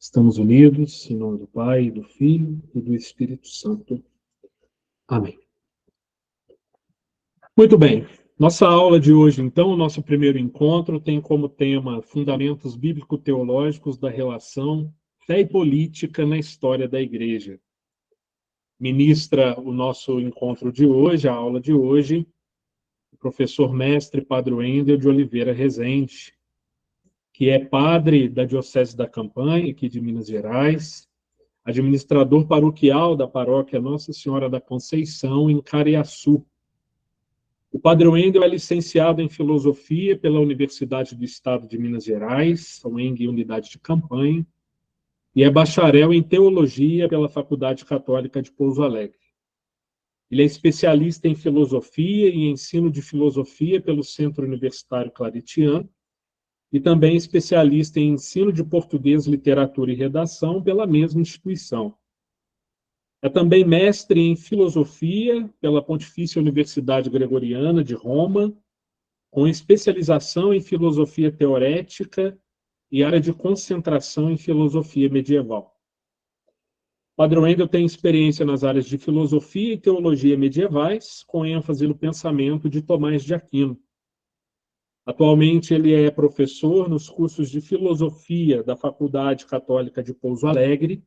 Estamos unidos, em nome do Pai, do Filho e do Espírito Santo. Amém. Muito bem. Nossa aula de hoje, então, o nosso primeiro encontro, tem como tema Fundamentos Bíblico-Teológicos da Relação Fé e Política na História da Igreja. Ministra o nosso encontro de hoje, a aula de hoje, o professor mestre Padre Wendel de Oliveira Rezende, que é padre da Diocese da Campanha, aqui de Minas Gerais, administrador paroquial da paróquia Nossa Senhora da Conceição, em Cariaçu. O Padre Wendel é licenciado em Filosofia pela Universidade do Estado de Minas Gerais, UENG Unidade de Campanha, e é bacharel em Teologia pela Faculdade Católica de Pouso Alegre. Ele é especialista em Filosofia e Ensino de Filosofia pelo Centro Universitário Claretiano, e também especialista em Ensino de Português, Literatura e Redação pela mesma instituição. É também mestre em Filosofia pela Pontifícia Universidade Gregoriana de Roma, com especialização em Filosofia Teorética e área de concentração em Filosofia Medieval. Padre Wendel tem experiência nas áreas de Filosofia e Teologia medievais, com ênfase no pensamento de Tomás de Aquino. Atualmente, ele é professor nos cursos de Filosofia da Faculdade Católica de Pouso Alegre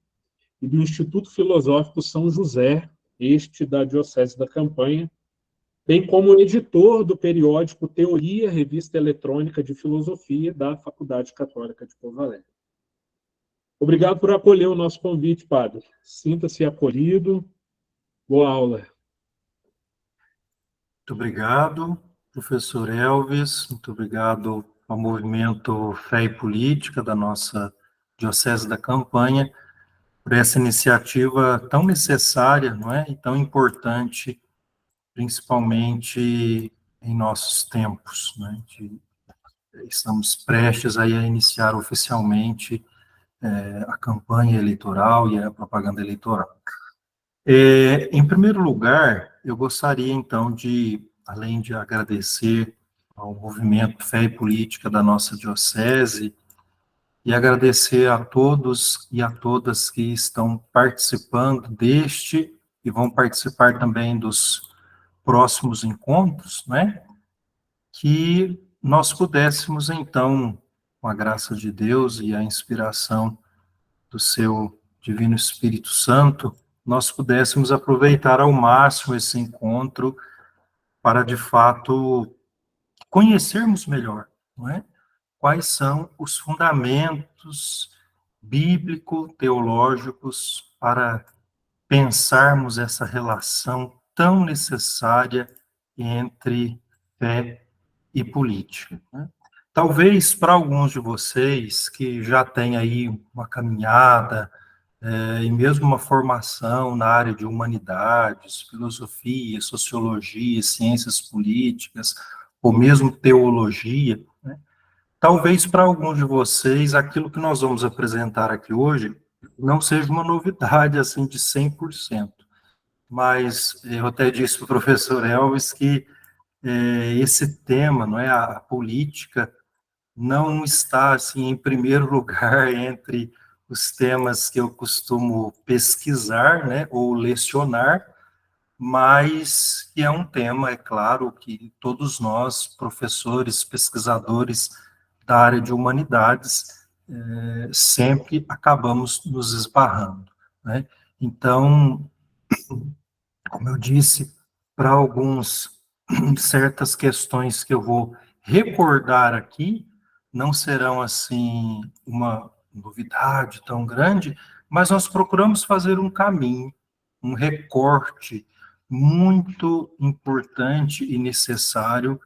e do Instituto Filosófico São José, este da Diocese da Campanha, bem como editor do periódico Teoria, revista eletrônica de filosofia da Faculdade Católica de Pouso Alegre. Obrigado por acolher o nosso convite, padre. Sinta-se acolhido. Boa aula. Muito obrigado, professor Elvis. Muito obrigado ao Movimento Fé e Política da nossa Diocese da Campanha por essa iniciativa tão necessária, não é? E tão importante, principalmente em nossos tempos, né? Estamos prestes aí a iniciar oficialmente a campanha eleitoral e a propaganda eleitoral. Em primeiro lugar, eu gostaria, então, além de agradecer ao Movimento Fé e Política da nossa Diocese, e agradecer a todos e a todas que estão participando deste e vão participar também dos próximos encontros, né? Que nós pudéssemos, então, com a graça de Deus e a inspiração do seu Divino Espírito Santo, nós pudéssemos aproveitar ao máximo esse encontro para, de fato, conhecermos melhor, não é? Quais são os fundamentos bíblico-teológicos para pensarmos essa relação tão necessária entre fé e política, né? Talvez para alguns de vocês que já têm aí uma caminhada, e mesmo uma formação na área de humanidades, filosofia, sociologia, ciências políticas, ou mesmo teologia, né? Talvez para alguns de vocês aquilo que nós vamos apresentar aqui hoje não seja uma novidade assim de 100%, mas eu até disse para o professor Elvis que esse tema, não é, a política, não está assim em primeiro lugar entre os temas que eu costumo pesquisar, né, ou lecionar, mas que é um tema, é claro, que todos nós, professores, pesquisadores da área de humanidades, sempre acabamos nos esbarrando, né? Então, como eu disse, para alguns, certas questões que eu vou recordar aqui, não serão, assim, uma novidade tão grande, mas nós procuramos fazer um caminho, um recorte muito importante e necessário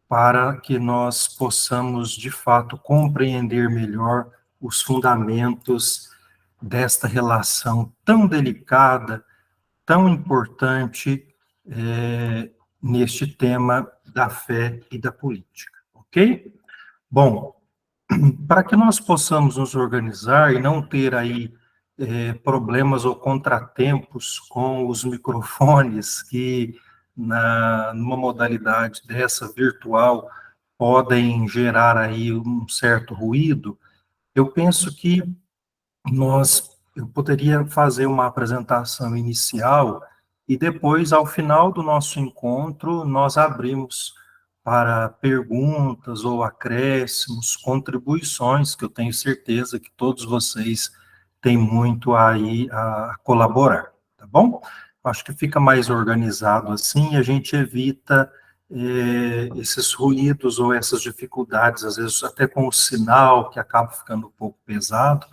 para que nós possamos, de fato, compreender melhor os fundamentos desta relação tão delicada, tão importante neste tema da fé e da política, ok? Bom, para que nós possamos nos organizar e não ter aí problemas ou contratempos com os microfones que, numa modalidade dessa virtual, podem gerar aí um certo ruído, eu penso que eu poderia fazer uma apresentação inicial e depois, ao final do nosso encontro, nós abrimos para perguntas ou acréscimos, contribuições, que eu tenho certeza que todos vocês têm muito aí a colaborar, tá bom? Acho que fica mais organizado assim e a gente evita esses ruídos ou essas dificuldades, às vezes até com o sinal, que acaba ficando um pouco pesado.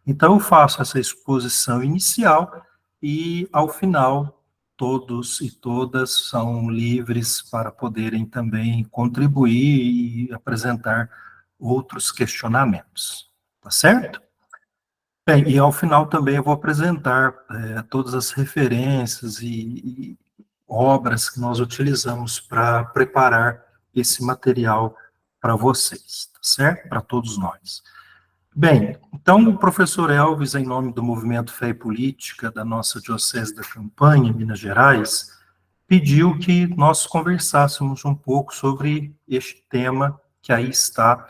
Então, eu faço essa exposição inicial e, ao final, todos e todas são livres para poderem também contribuir e apresentar outros questionamentos. Tá certo? Bem, e ao final também eu vou apresentar todas as referências e obras que nós utilizamos para preparar esse material para vocês, tá certo? Para todos nós. Bem, então o professor Elvis, em nome do Movimento Fé e Política da nossa Diocese da Campanha, em Minas Gerais, pediu que nós conversássemos um pouco sobre este tema que aí está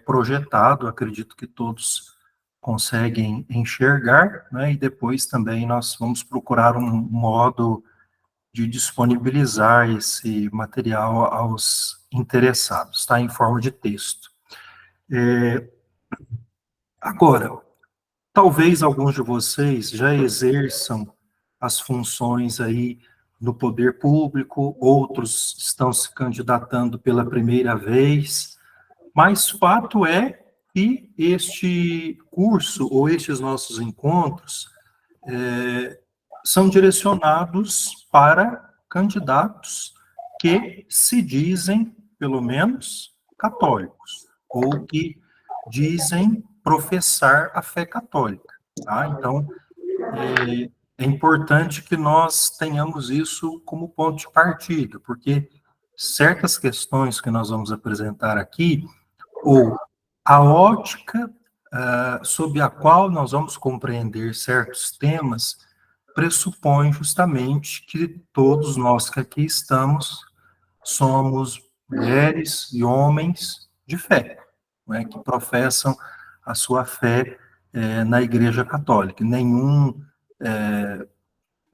projetado, acredito que todos conseguem enxergar, né, e depois também nós vamos procurar um modo de disponibilizar esse material aos interessados, está em forma de texto. Agora, talvez alguns de vocês já exerçam as funções aí no poder público, outros estão se candidatando pela primeira vez, mas fato é que este curso ou estes nossos encontros são direcionados para candidatos que se dizem, pelo menos, católicos, ou que dizem professar a fé católica, tá? Então, é importante que nós tenhamos isso como ponto de partida, porque certas questões que nós vamos apresentar aqui, ou a ótica sob a qual nós vamos compreender certos temas, pressupõe justamente que todos nós que aqui estamos somos mulheres e homens de fé, né, que professam a sua fé na Igreja Católica.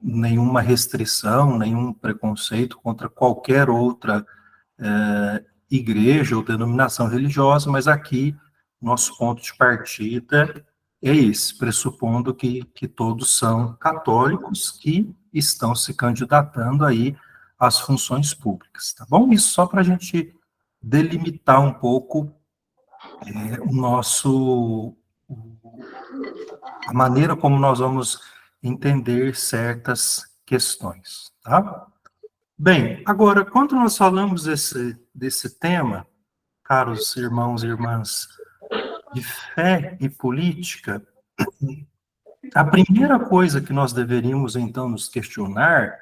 Nenhuma restrição, nenhum preconceito contra qualquer outra igreja ou denominação religiosa, mas aqui nosso ponto de partida é esse, pressupondo que todos são católicos que estão se candidatando aí às funções públicas, tá bom? Isso só para a gente delimitar um pouco a maneira como nós vamos entender certas questões, tá? Bem, agora, quando nós falamos desse tema, caros irmãos e irmãs, de fé e política, a primeira coisa que nós deveríamos, então, nos questionar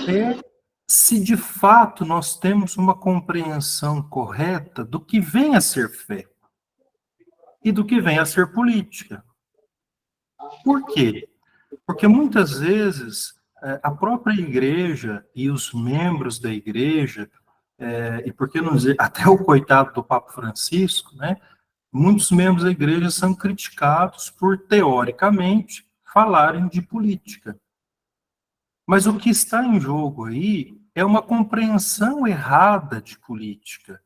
é se, de fato, nós temos uma compreensão correta do que vem a ser fé e do que vem a ser política. Por quê? Porque muitas vezes a própria igreja e os membros da igreja, e por que não dizer, até o coitado do Papa Francisco, né? Muitos membros da igreja são criticados por, teoricamente, falarem de política. Mas o que está em jogo aí é uma compreensão errada de política,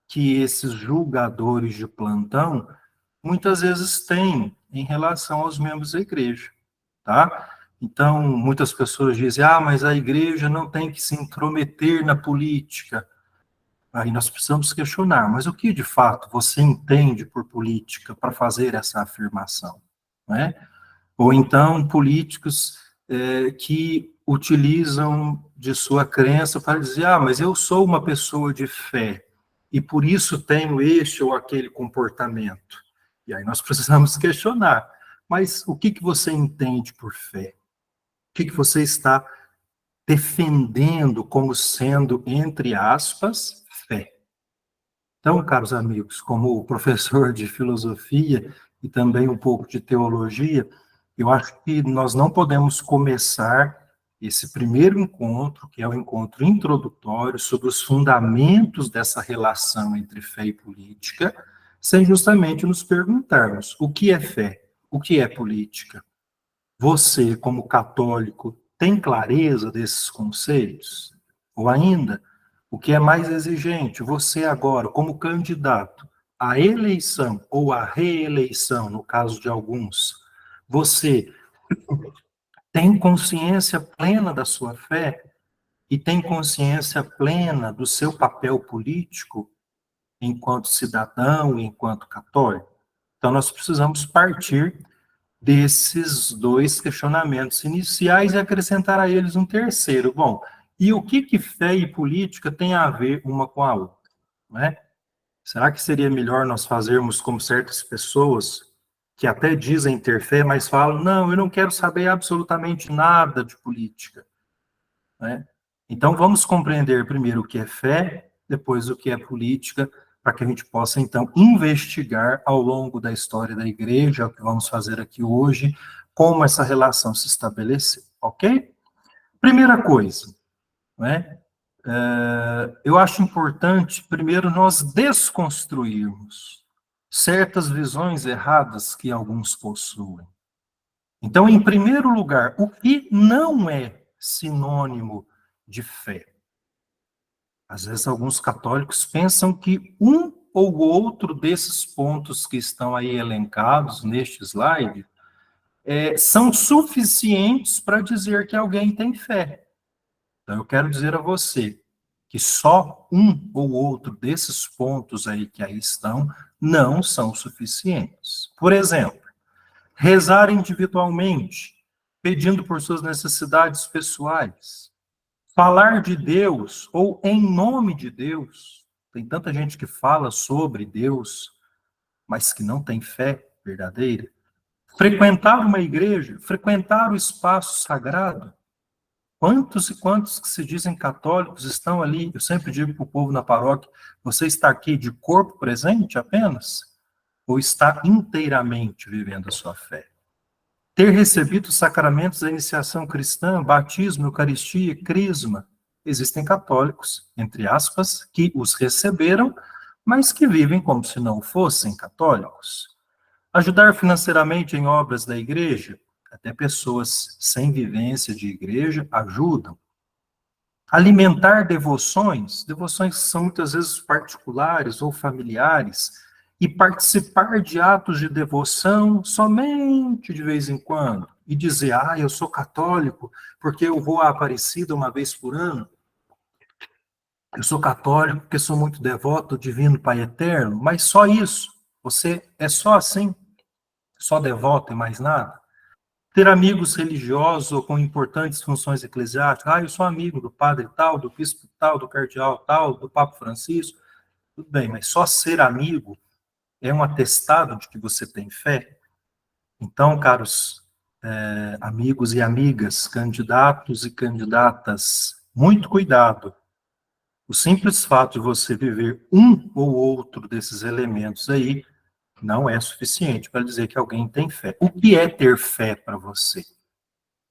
que esses julgadores de plantão muitas vezes têm em relação aos membros da igreja, tá? Então, muitas pessoas dizem, mas a igreja não tem que se intrometer na política. Aí nós precisamos questionar, mas o que de fato você entende por política para fazer essa afirmação? Né? Ou então políticos que utilizam de sua crença para dizer, mas eu sou uma pessoa de fé e por isso tenho este ou aquele comportamento. E aí nós precisamos questionar, mas o que você entende por fé? O que você está defendendo como sendo, entre aspas, fé? Então, caros amigos, como professor de filosofia e também um pouco de teologia, eu acho que nós não podemos começar esse primeiro encontro, que é o encontro introdutório, sobre os fundamentos dessa relação entre fé e política, sem justamente nos perguntarmos o que é fé o que é política? Você, como católico, tem clareza desses conceitos? Ou ainda, o que é mais exigente, você agora, como candidato à eleição ou à reeleição, no caso de alguns, você tem consciência plena da sua fé e tem consciência plena do seu papel político enquanto cidadão, enquanto católico? Então, nós precisamos partir desses dois questionamentos iniciais e acrescentar a eles um terceiro. Bom, e o que fé e política tem a ver uma com a outra, né? Será que seria melhor nós fazermos como certas pessoas que até dizem ter fé, mas falam, não, eu não quero saber absolutamente nada de política, né? Então, vamos compreender primeiro o que é fé, depois o que é política, para que a gente possa, então, investigar ao longo da história da igreja, o que vamos fazer aqui hoje, como essa relação se estabeleceu, ok? Primeira coisa, né? Eu acho importante, primeiro, nós desconstruirmos certas visões erradas que alguns possuem. Então, em primeiro lugar, o que não é sinônimo de fé? Às vezes, alguns católicos pensam que um ou outro desses pontos que estão aí elencados neste slide são suficientes para dizer que alguém tem fé. Então, eu quero dizer a você que só um ou outro desses pontos aí que aí estão não são suficientes. Por exemplo, rezar individualmente, pedindo por suas necessidades pessoais. Falar de Deus ou em nome de Deus. Tem tanta gente que fala sobre Deus, mas que não tem fé verdadeira. Frequentar uma igreja, frequentar o espaço sagrado. Quantos e quantos que se dizem católicos estão ali? Eu sempre digo para o povo na paróquia, você está aqui de corpo presente apenas? Ou está inteiramente vivendo a sua fé? Ter recebido os sacramentos da iniciação cristã, batismo, eucaristia, crisma. Existem católicos, entre aspas, que os receberam, mas que vivem como se não fossem católicos. Ajudar financeiramente em obras da igreja, até pessoas sem vivência de igreja ajudam. Alimentar devoções que são muitas vezes particulares ou familiares, e participar de atos de devoção somente de vez em quando, e dizer, eu sou católico porque eu vou à Aparecida uma vez por ano, eu sou católico porque sou muito devoto do Divino Pai Eterno, mas só isso, você é só assim, só devoto e mais nada? Ter amigos religiosos ou com importantes funções eclesiásticas, eu sou amigo do padre tal, do bispo tal, do cardeal tal, do Papa Francisco, tudo bem, mas só ser amigo é um atestado de que você tem fé? Então, caros amigos e amigas, candidatos e candidatas, muito cuidado. O simples fato de você viver um ou outro desses elementos aí não é suficiente para dizer que alguém tem fé. O que é ter fé para você?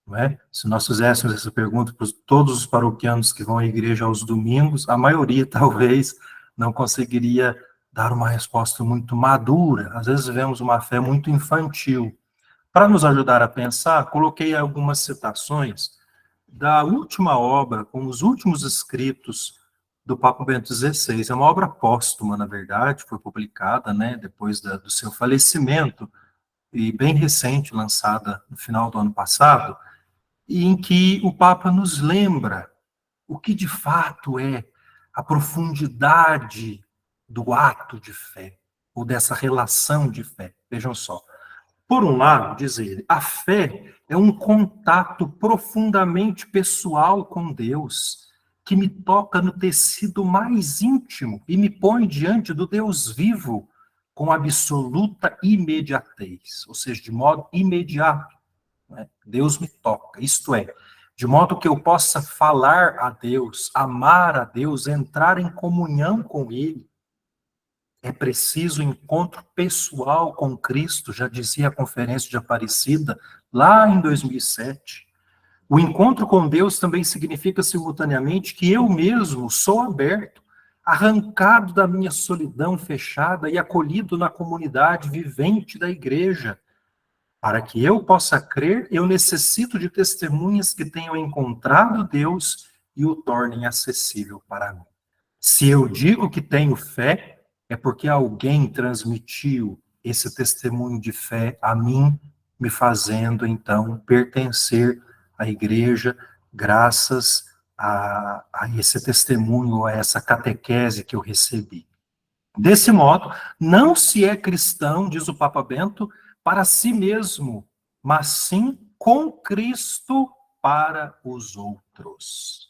Não é? Se nós fizéssemos essa pergunta para todos os paroquianos que vão à igreja aos domingos, a maioria talvez não conseguiria dar uma resposta muito madura. Às vezes vemos uma fé muito infantil. Para nos ajudar a pensar, coloquei algumas citações da última obra, com os últimos escritos do Papa Bento XVI. É uma obra póstuma, na verdade, foi publicada, né, depois do seu falecimento, e bem recente, lançada no final do ano passado, e em que o Papa nos lembra o que de fato é a profundidade do ato de fé, ou dessa relação de fé. Vejam só. Por um lado, diz ele, a fé é um contato profundamente pessoal com Deus, que me toca no tecido mais íntimo e me põe diante do Deus vivo com absoluta imediatez, ou seja, de modo imediato. Né? Deus me toca, isto é, de modo que eu possa falar a Deus, amar a Deus, entrar em comunhão com Ele. É preciso encontro pessoal com Cristo, já dizia a Conferência de Aparecida, lá em 2007. O encontro com Deus também significa, simultaneamente, que eu mesmo sou aberto, arrancado da minha solidão fechada e acolhido na comunidade vivente da igreja. Para que eu possa crer, eu necessito de testemunhas que tenham encontrado Deus e o tornem acessível para mim. Se eu digo que tenho fé, é porque alguém transmitiu esse testemunho de fé a mim, me fazendo, então, pertencer à igreja, graças a esse testemunho, a essa catequese que eu recebi. Desse modo, não se é cristão, diz o Papa Bento, para si mesmo, mas sim com Cristo para os outros.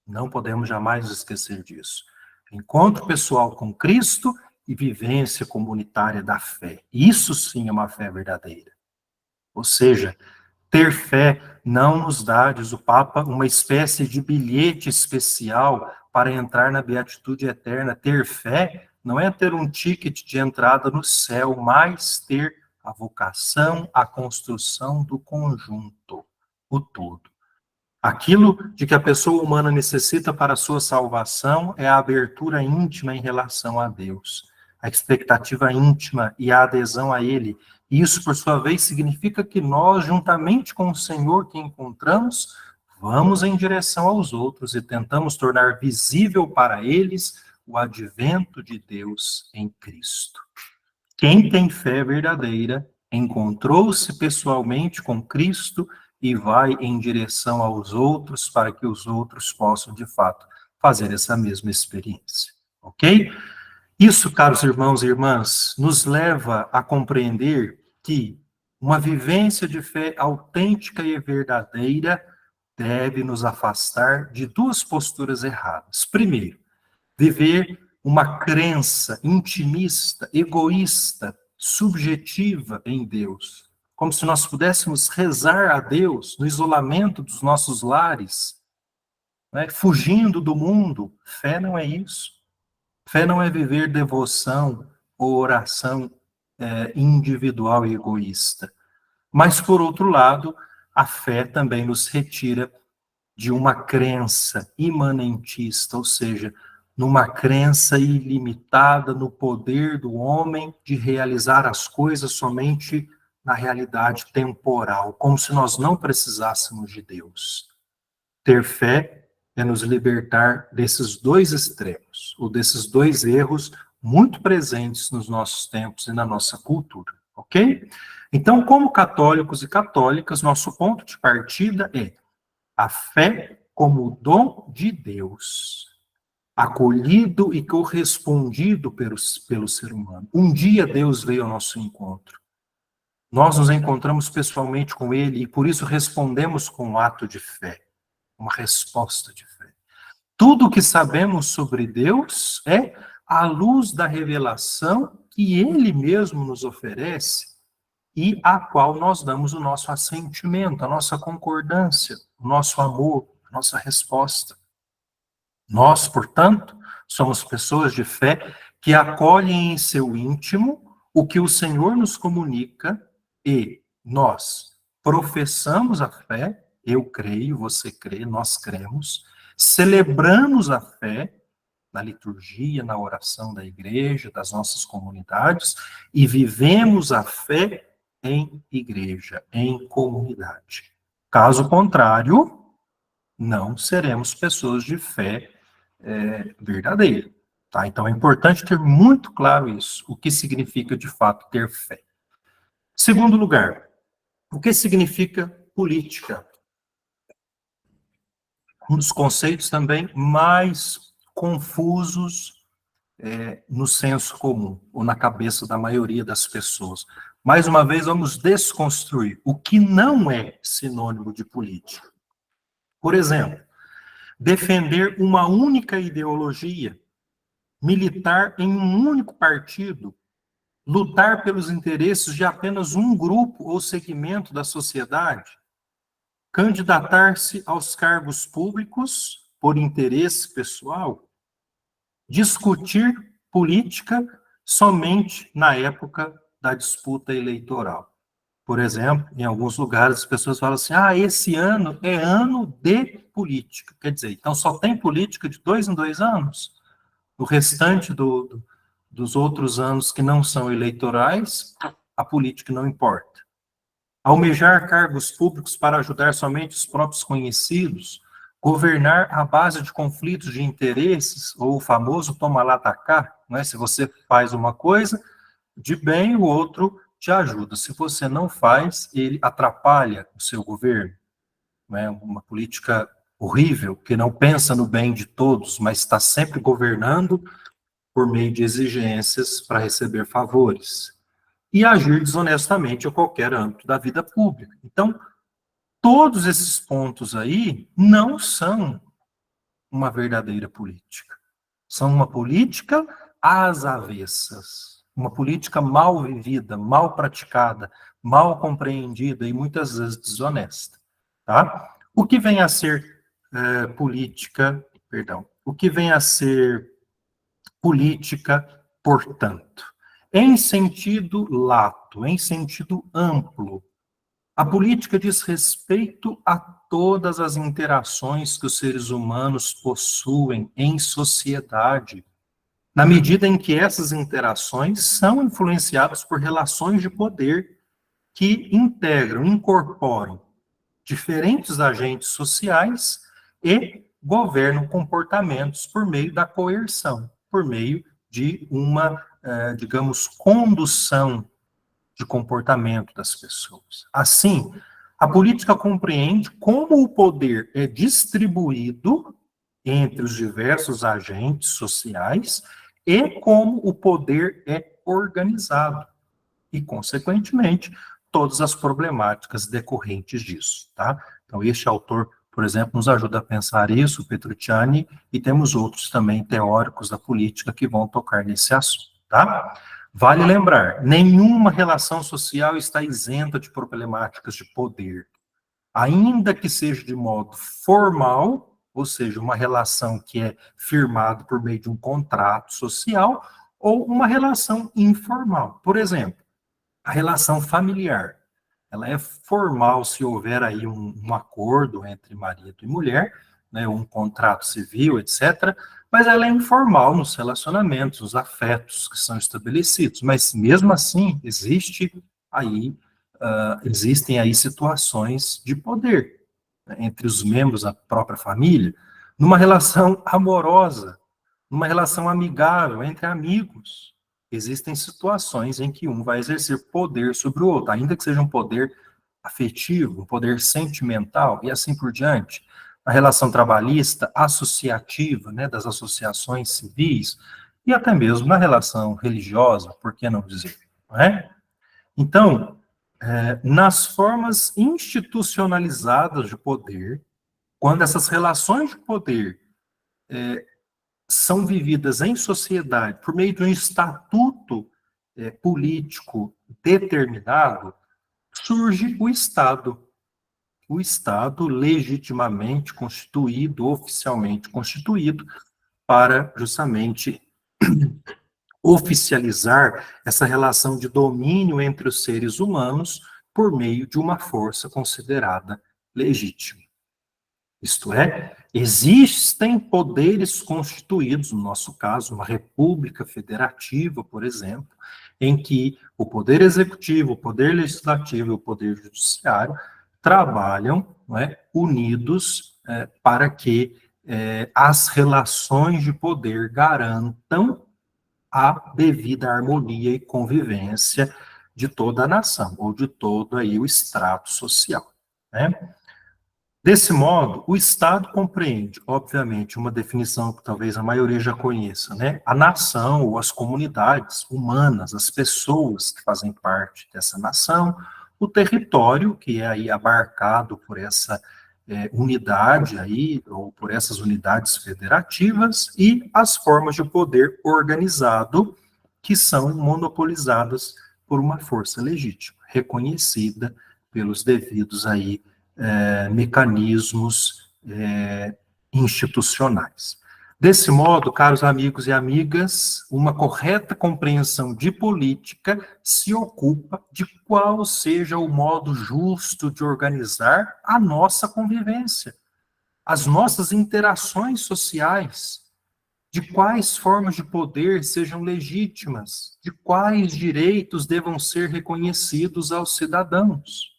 Não podemos jamais esquecer disso. Encontro pessoal com Cristo e vivência comunitária da fé. Isso sim é uma fé verdadeira. Ou seja, ter fé não nos dá, diz o Papa, uma espécie de bilhete especial para entrar na beatitude eterna. Ter fé não é ter um ticket de entrada no céu, mas ter a vocação, a construção do conjunto, o todo. Aquilo de que a pessoa humana necessita para a sua salvação é a abertura íntima em relação a Deus, a expectativa íntima e a adesão a Ele. Isso, por sua vez, significa que nós, juntamente com o Senhor que encontramos, vamos em direção aos outros e tentamos tornar visível para eles o advento de Deus em Cristo. Quem tem fé verdadeira encontrou-se pessoalmente com Cristo e vai em direção aos outros para que os outros possam, de fato, fazer essa mesma experiência. Ok? Isso, caros irmãos e irmãs, nos leva a compreender que uma vivência de fé autêntica e verdadeira deve nos afastar de duas posturas erradas. Primeiro, viver uma crença intimista, egoísta, subjetiva em Deus, como se nós pudéssemos rezar a Deus no isolamento dos nossos lares, né, fugindo do mundo. Fé não é isso. Fé não é viver devoção ou oração individual e egoísta. Mas, por outro lado, a fé também nos retira de uma crença imanentista, ou seja, numa crença ilimitada no poder do homem de realizar as coisas somente na realidade temporal, como se nós não precisássemos de Deus. Ter fé é nos libertar desses dois extremos, ou desses dois erros muito presentes nos nossos tempos e na nossa cultura, ok? Então, como católicos e católicas, nosso ponto de partida é a fé como dom de Deus, acolhido e correspondido pelo ser humano. Um dia Deus veio ao nosso encontro. Nós nos encontramos pessoalmente com Ele e por isso respondemos com um ato de fé, uma resposta de fé. Tudo o que sabemos sobre Deus é à luz da revelação que Ele mesmo nos oferece e à qual nós damos o nosso assentimento, a nossa concordância, o nosso amor, a nossa resposta. Nós, portanto, somos pessoas de fé que acolhem em seu íntimo o que o Senhor nos comunica e nós professamos a fé, eu creio, você crê, nós cremos, celebramos a fé na liturgia, na oração da igreja, das nossas comunidades e vivemos a fé em igreja, em comunidade. Caso contrário, não seremos pessoas de fé verdadeira. Tá? Então é importante ter muito claro isso, o que significa de fato ter fé. Segundo lugar, o que significa política? Um dos conceitos também mais confusos no senso comum, ou na cabeça da maioria das pessoas. Mais uma vez, vamos desconstruir o que não é sinônimo de política. Por exemplo, defender uma única ideologia, militar em um único partido, lutar pelos interesses de apenas um grupo ou segmento da sociedade, candidatar-se aos cargos públicos por interesse pessoal, discutir política somente na época da disputa eleitoral. Por exemplo, em alguns lugares as pessoas falam assim, esse ano é ano de política. Quer dizer, então só tem política de 2 em 2 anos? O restante dos outros anos que não são eleitorais, a política não importa. almejar cargos públicos para ajudar somente os próprios conhecidos, governar à base de conflitos de interesses, ou o famoso toma lá da cá, né? Se você faz uma coisa de bem, o outro te ajuda. Se você não faz, ele atrapalha o seu governo. Né? Uma política horrível, que não pensa no bem de todos, mas está sempre governando por meio de exigências para receber favores. E agir desonestamente em qualquer âmbito da vida pública. Então, todos esses pontos aí não são uma verdadeira política. São uma política às avessas. Uma política mal vivida, mal praticada, mal compreendida e muitas vezes desonesta. Tá? O que vem a ser o que vem a ser política, portanto? Em sentido lato, em sentido amplo, a política diz respeito a todas as interações que os seres humanos possuem em sociedade, na medida em que essas interações são influenciadas por relações de poder que integram, incorporam diferentes agentes sociais e governam comportamentos por meio da coerção, por meio de uma, digamos, condução de comportamento das pessoas. Assim, a política compreende como o poder é distribuído entre os diversos agentes sociais e como o poder é organizado e, consequentemente, todas as problemáticas decorrentes disso, tá? Então, este autor, por exemplo, nos ajuda a pensar isso, Petrucciani, e temos outros também teóricos da política que vão tocar nesse assunto, tá? Vale lembrar, nenhuma relação social está isenta de problemáticas de poder, ainda que seja de modo formal, ou seja, uma relação que é firmada por meio de um contrato social, ou uma relação informal. Por exemplo, a relação familiar, ela é formal se houver aí um acordo entre marido e mulher, né, um contrato civil, etc., mas ela é informal nos relacionamentos, nos afetos que são estabelecidos. Mas mesmo assim, existem aí situações de poder, né, entre os membros da própria família, numa relação amorosa, numa relação amigável, entre amigos. Existem situações em que um vai exercer poder sobre o outro, ainda que seja um poder afetivo, um poder sentimental e assim por diante. A relação trabalhista, associativa, né, das associações civis, e até mesmo na relação religiosa, por que não dizer? Não é? Então, nas formas institucionalizadas de poder, quando essas relações de poder são vividas em sociedade por meio de um estatuto político determinado, surge o Estado legitimamente constituído, oficialmente constituído, para justamente oficializar essa relação de domínio entre os seres humanos por meio de uma força considerada legítima. Isto é, existem poderes constituídos, no nosso caso, uma república federativa, por exemplo, em que o poder executivo, o poder legislativo e o poder judiciário trabalham, não é, unidos para que as relações de poder garantam a devida harmonia e convivência de toda a nação, ou de todo aí o estrato social, né? Desse modo, o Estado compreende, obviamente, uma definição que talvez a maioria já conheça, né? A nação ou as comunidades humanas, as pessoas que fazem parte dessa nação, o território, que é aí abarcado por essa unidade aí, ou por essas unidades federativas, e as formas de poder organizado, que são monopolizadas por uma força legítima, reconhecida pelos devidos aí mecanismos institucionais. Desse modo, caros amigos e amigas, uma correta compreensão de política se ocupa de qual seja o modo justo de organizar a nossa convivência, as nossas interações sociais, de quais formas de poder sejam legítimas, de quais direitos devam ser reconhecidos aos cidadãos.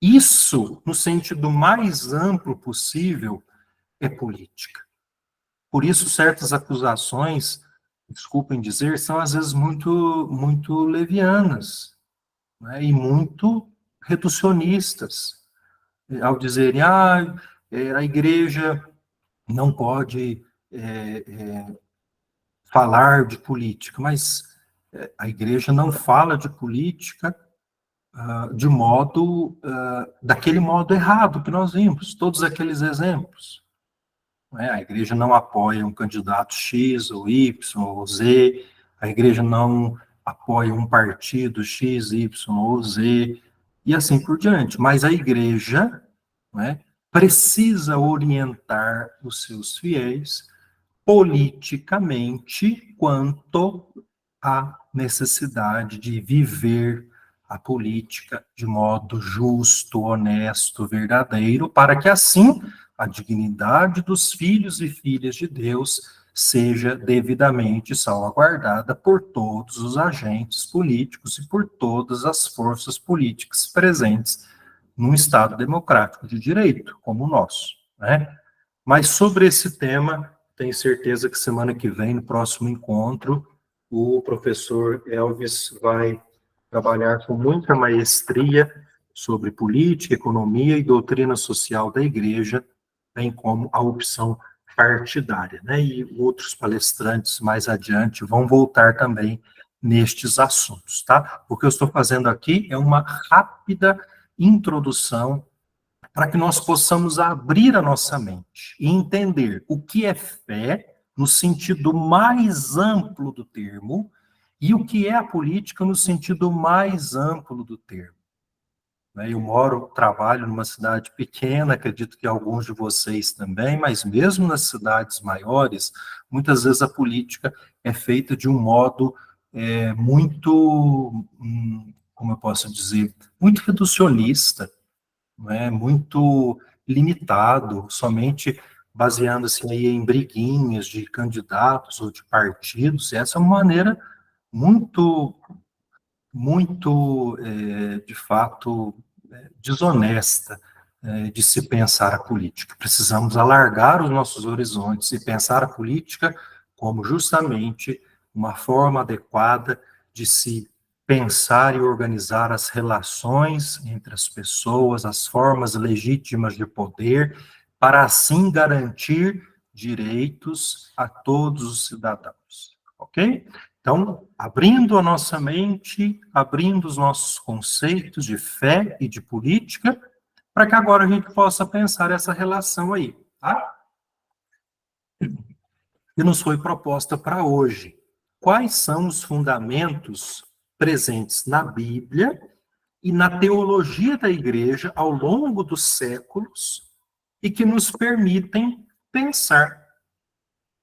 Isso, no sentido mais amplo possível, é política. Por isso, certas acusações, desculpem dizer, são às vezes muito levianas, né, e muito reducionistas, ao dizerem, a igreja não pode falar de política, mas a igreja não fala de política de modo, daquele modo errado que nós vimos, todos aqueles exemplos. Né? A igreja não apoia um candidato X ou Y ou Z, a igreja não apoia um partido X, Y ou Z, e assim por diante. Mas a igreja, né, precisa orientar os seus fiéis politicamente quanto à necessidade de viver a política de modo justo, honesto, verdadeiro, para que assim a dignidade dos filhos e filhas de Deus seja devidamente salvaguardada por todos os agentes políticos e por todas as forças políticas presentes num Estado democrático de direito, como o nosso, né? Mas sobre esse tema, tenho certeza que semana que vem, no próximo encontro, o professor Elvis vai trabalhar com muita maestria sobre política, economia e doutrina social da igreja, bem como a opção partidária, né? E outros palestrantes mais adiante vão voltar também nestes assuntos, tá? O que eu estou fazendo aqui é uma rápida introdução para que nós possamos abrir a nossa mente e entender o que é fé no sentido mais amplo do termo e o que é a política no sentido mais amplo do termo. Eu moro, trabalho numa cidade pequena, acredito que alguns de vocês também, mas mesmo nas cidades maiores, muitas vezes a política é feita de um modo muito, como eu posso dizer, muito reducionista, muito limitado, somente baseando-se aí em briguinhas de candidatos ou de partidos. E essa é uma maneira muito, de fato, desonesta de se pensar a política. Precisamos alargar os nossos horizontes e pensar a política como justamente uma forma adequada de se pensar e organizar as relações entre as pessoas, as formas legítimas de poder, para assim garantir direitos a todos os cidadãos, ok? Então, abrindo a nossa mente, abrindo os nossos conceitos de fé e de política, para que agora a gente possa pensar essa relação aí, tá? Que nos foi proposta para hoje. Quais são os fundamentos presentes na Bíblia e na teologia da igreja ao longo dos séculos e que nos permitem pensar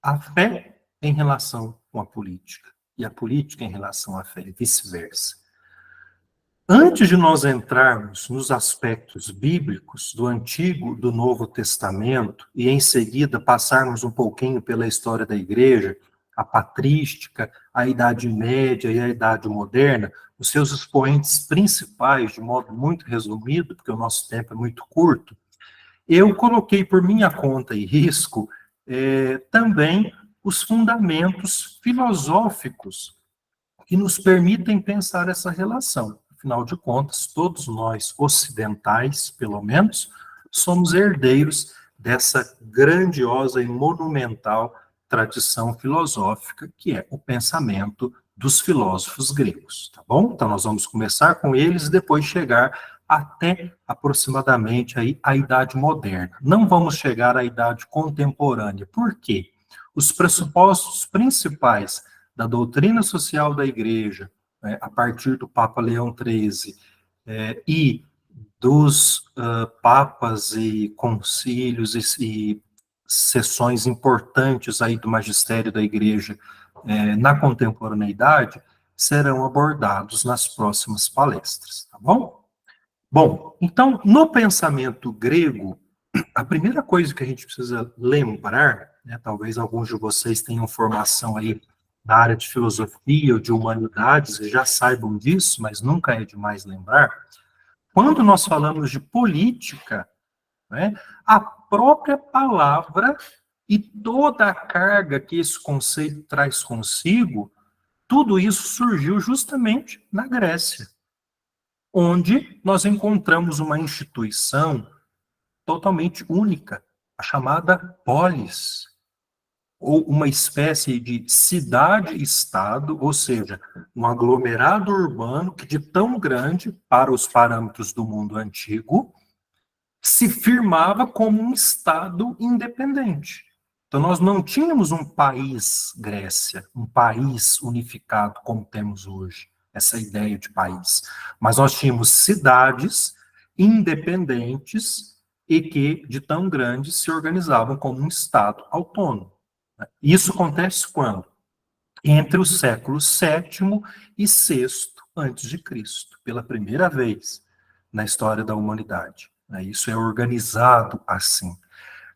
a fé em relação com a política e a política em relação à fé, e vice-versa. Antes de nós entrarmos nos aspectos bíblicos do Antigo e do Novo Testamento, e em seguida passarmos um pouquinho pela história da igreja, a patrística, a Idade Média e a Idade Moderna, os seus expoentes principais, de modo muito resumido, porque o nosso tempo é muito curto, eu coloquei por minha conta e risco também os fundamentos filosóficos que nos permitem pensar essa relação. Afinal de contas, todos nós ocidentais, pelo menos, somos herdeiros dessa grandiosa e monumental tradição filosófica, que é o pensamento dos filósofos gregos, tá bom? Então, nós vamos começar com eles e depois chegar até aproximadamente aí a Idade Moderna. Não vamos chegar à Idade Contemporânea. Por quê? Os pressupostos principais da doutrina social da Igreja, a partir do Papa Leão XIII, e dos papas e concílios e sessões importantes aí do magistério da Igreja na contemporaneidade, serão abordados nas próximas palestras, tá bom? Bom, então, no pensamento grego, a primeira coisa que a gente precisa lembrar, né, talvez alguns de vocês tenham formação aí na área de filosofia ou de humanidades e já saibam disso, mas nunca é demais lembrar, Quando nós falamos de política, né, a própria palavra e toda a carga que esse conceito traz consigo, tudo isso surgiu justamente na Grécia, onde nós encontramos uma instituição totalmente única, a chamada polis, ou uma espécie de cidade-estado, ou seja, um aglomerado urbano que de tão grande para os parâmetros do mundo antigo se firmava como um estado independente. Então nós não tínhamos um país Grécia, um país unificado como temos hoje, essa ideia de país, mas nós tínhamos cidades independentes e que de tão grandes se organizavam como um estado autônomo. Isso acontece quando? Entre o século sétimo e sexto antes de Cristo, pela primeira vez na história da humanidade. Isso é organizado assim.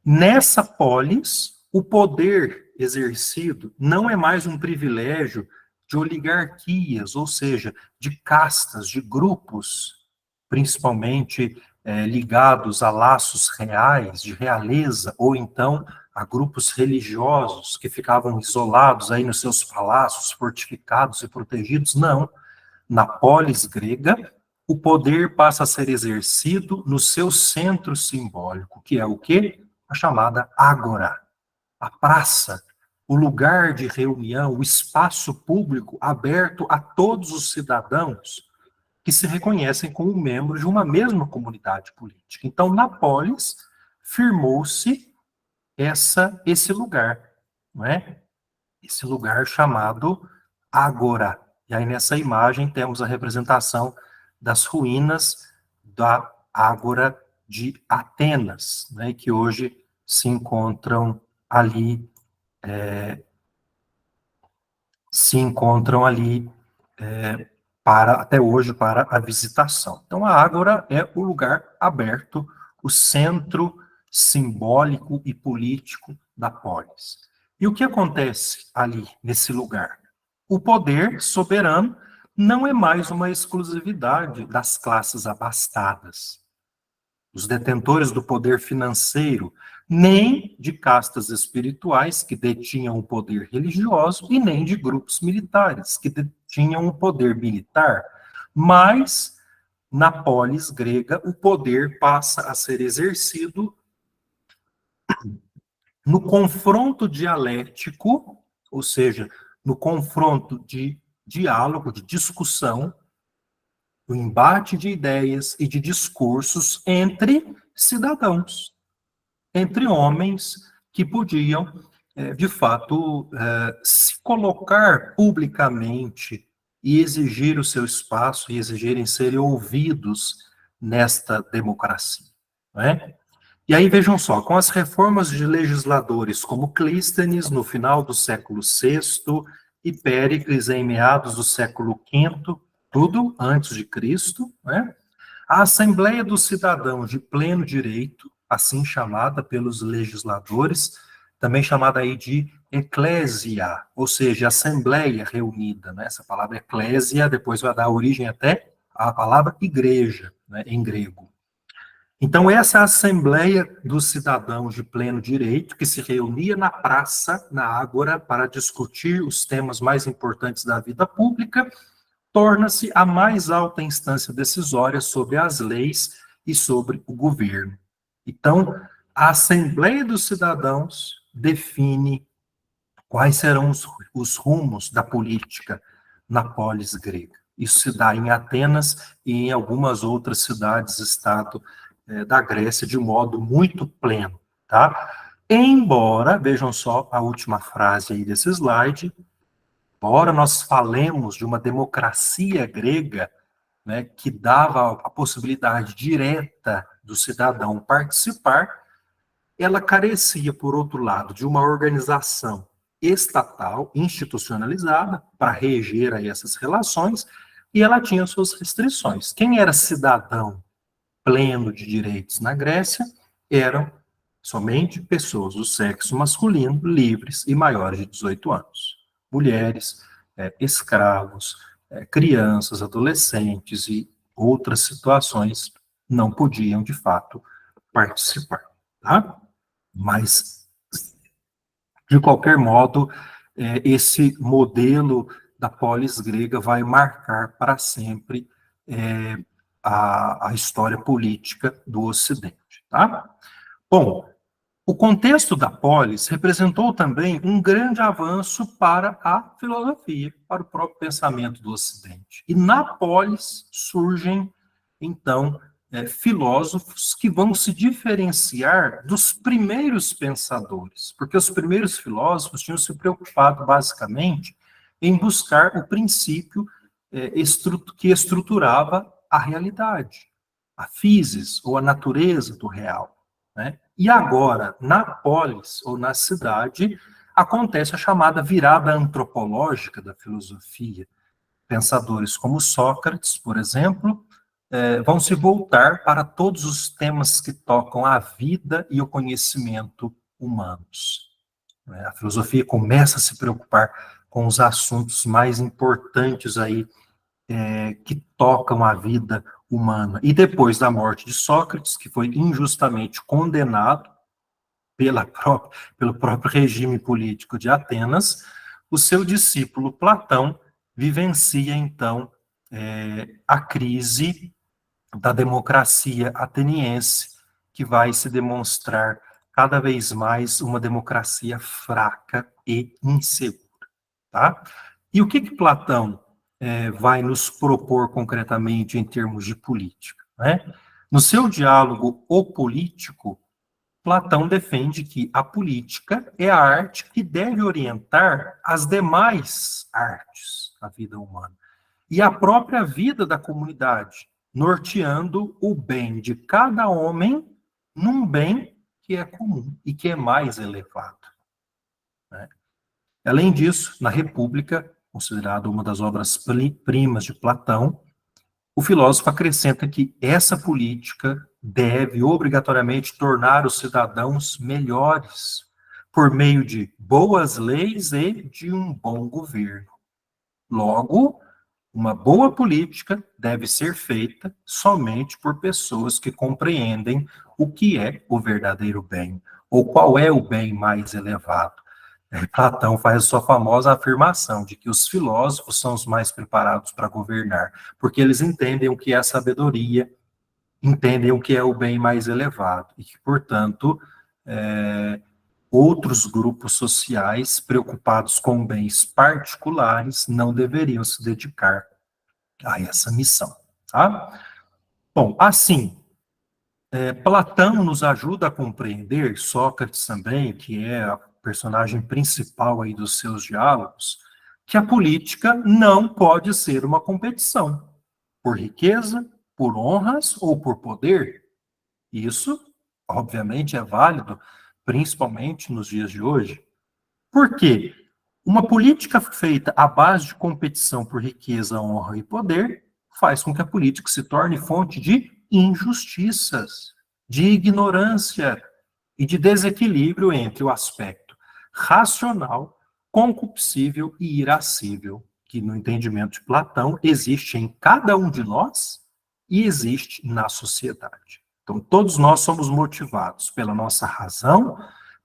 Nessa polis, o poder exercido não é mais um privilégio de oligarquias, ou seja, de castas, de grupos, principalmente ligados a laços reais, de realeza, ou então a grupos religiosos que ficavam isolados aí nos seus palácios, fortificados e protegidos. Não. Na polis grega, o poder passa a ser exercido no seu centro simbólico, que é o quê? A chamada ágora, a praça, o lugar de reunião, o espaço público aberto a todos os cidadãos que se reconhecem como membros de uma mesma comunidade política. Então, na polis, firmou-se esse lugar, não é? Esse lugar chamado ágora. E aí, nessa imagem, temos a representação das ruínas da Ágora de Atenas, né, que hoje se encontram ali, até hoje para a visitação. Então, a Ágora é o lugar aberto, o centro simbólico e político da polis. E o que acontece ali, nesse lugar? O poder soberano não é mais uma exclusividade das classes abastadas, os detentores do poder financeiro, nem de castas espirituais que detinham o poder religioso e nem de grupos militares que detinham o poder militar. Mas, na polis grega, o poder passa a ser exercido no confronto dialético, ou seja, no confronto de diálogo, de discussão, o embate de ideias e de discursos entre cidadãos, entre homens que podiam, de fato, se colocar publicamente e exigir o seu espaço e exigirem serem ouvidos nesta democracia, não é? E aí vejam só, com as reformas de legisladores como Clístenes no final do século VI e Péricles em meados do século V, tudo antes de Cristo, né? A Assembleia dos Cidadãos de pleno direito, assim chamada pelos legisladores, também chamada aí de eclésia, ou seja, assembleia reunida, né? Essa palavra eclésia depois vai dar origem até à palavra igreja, né, em grego. Então, essa Assembleia dos Cidadãos de pleno direito, que se reunia na praça, na ágora, para discutir os temas mais importantes da vida pública, torna-se a mais alta instância decisória sobre as leis e sobre o governo. Então, a Assembleia dos Cidadãos define quais serão os rumos da política na polis grega. Isso se dá em Atenas e em algumas outras cidades-estado da Grécia de modo muito pleno, tá? Embora, vejam só a última frase aí desse slide, embora nós falemos de uma democracia grega, né, que dava a possibilidade direta do cidadão participar, ela carecia, por outro lado, de uma organização estatal, institucionalizada, para reger aí essas relações, e ela tinha suas restrições. Quem era cidadão pleno de direitos na Grécia eram somente pessoas do sexo masculino, livres e maiores de 18 anos. Mulheres, escravos, crianças, adolescentes e outras situações, não podiam, de fato, participar. Tá? Mas, de qualquer modo, esse modelo da polis grega vai marcar para sempre a história política do Ocidente. Tá? Bom, o contexto da polis representou também um grande avanço para a filosofia, para o próprio pensamento do Ocidente. E na polis surgem, então, filósofos que vão se diferenciar dos primeiros pensadores, porque os primeiros filósofos tinham se preocupado, basicamente, em buscar o princípio que estruturava a realidade, a physis, ou a natureza do real. Né? E agora, na polis, ou na cidade, acontece a chamada virada antropológica da filosofia. Pensadores como Sócrates, por exemplo, vão se voltar para todos os temas que tocam a vida e o conhecimento humanos. A filosofia começa a se preocupar com os assuntos mais importantes aí, que tocam a vida humana. E depois da morte de Sócrates, que foi injustamente condenado pelo próprio regime político de Atenas, o seu discípulo Platão vivencia, então, a crise da democracia ateniense, que vai se demonstrar cada vez mais uma democracia fraca e insegura. Tá? E o que Platão vai nos propor concretamente em termos de política? Né? No seu diálogo O Político, Platão defende que a política é a arte que deve orientar as demais artes da vida humana e a própria vida da comunidade, norteando o bem de cada homem num bem que é comum e que é mais elevado. Né? Além disso, na República, considerada uma das obras-primas de Platão, o filósofo acrescenta que essa política deve obrigatoriamente tornar os cidadãos melhores por meio de boas leis e de um bom governo. Logo, uma boa política deve ser feita somente por pessoas que compreendem o que é o verdadeiro bem, ou qual é o bem mais elevado. Platão faz a sua famosa afirmação de que os filósofos são os mais preparados para governar, porque eles entendem o que é a sabedoria, entendem o que é o bem mais elevado, e que, portanto, outros grupos sociais preocupados com bens particulares não deveriam se dedicar a essa missão. Tá? Bom, assim, Platão nos ajuda a compreender, Sócrates também, que é a personagem principal aí dos seus diálogos, que a política não pode ser uma competição por riqueza, por honras ou por poder. Isso, obviamente, é válido, principalmente nos dias de hoje. Por quê? Uma política feita à base de competição por riqueza, honra e poder faz com que a política se torne fonte de injustiças, de ignorância e de desequilíbrio entre o aspecto racional, concupiscível e irascível, que no entendimento de Platão existe em cada um de nós e existe na sociedade. Então, todos nós somos motivados pela nossa razão,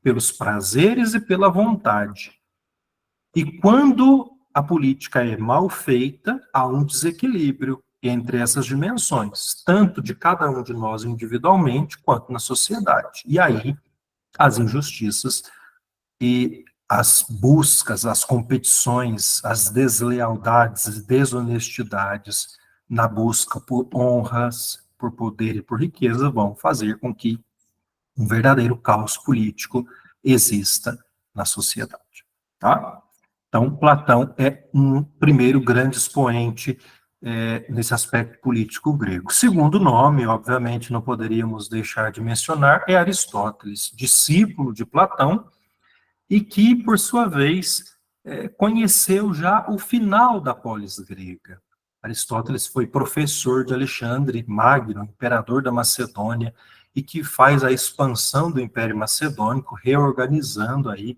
pelos prazeres e pela vontade. E quando a política é mal feita, há um desequilíbrio entre essas dimensões, tanto de cada um de nós individualmente, quanto na sociedade. E aí, as injustiças e as buscas, as competições, as deslealdades e desonestidades na busca por honras, por poder e por riqueza vão fazer com que um verdadeiro caos político exista na sociedade. Tá? Então, Platão é um primeiro grande expoente nesse aspecto político grego. Segundo nome, obviamente, não poderíamos deixar de mencionar, é Aristóteles, discípulo de Platão, e que, por sua vez, conheceu já o final da polis grega. Aristóteles foi professor de Alexandre Magno, imperador da Macedônia, e que faz a expansão do Império Macedônico, reorganizando aí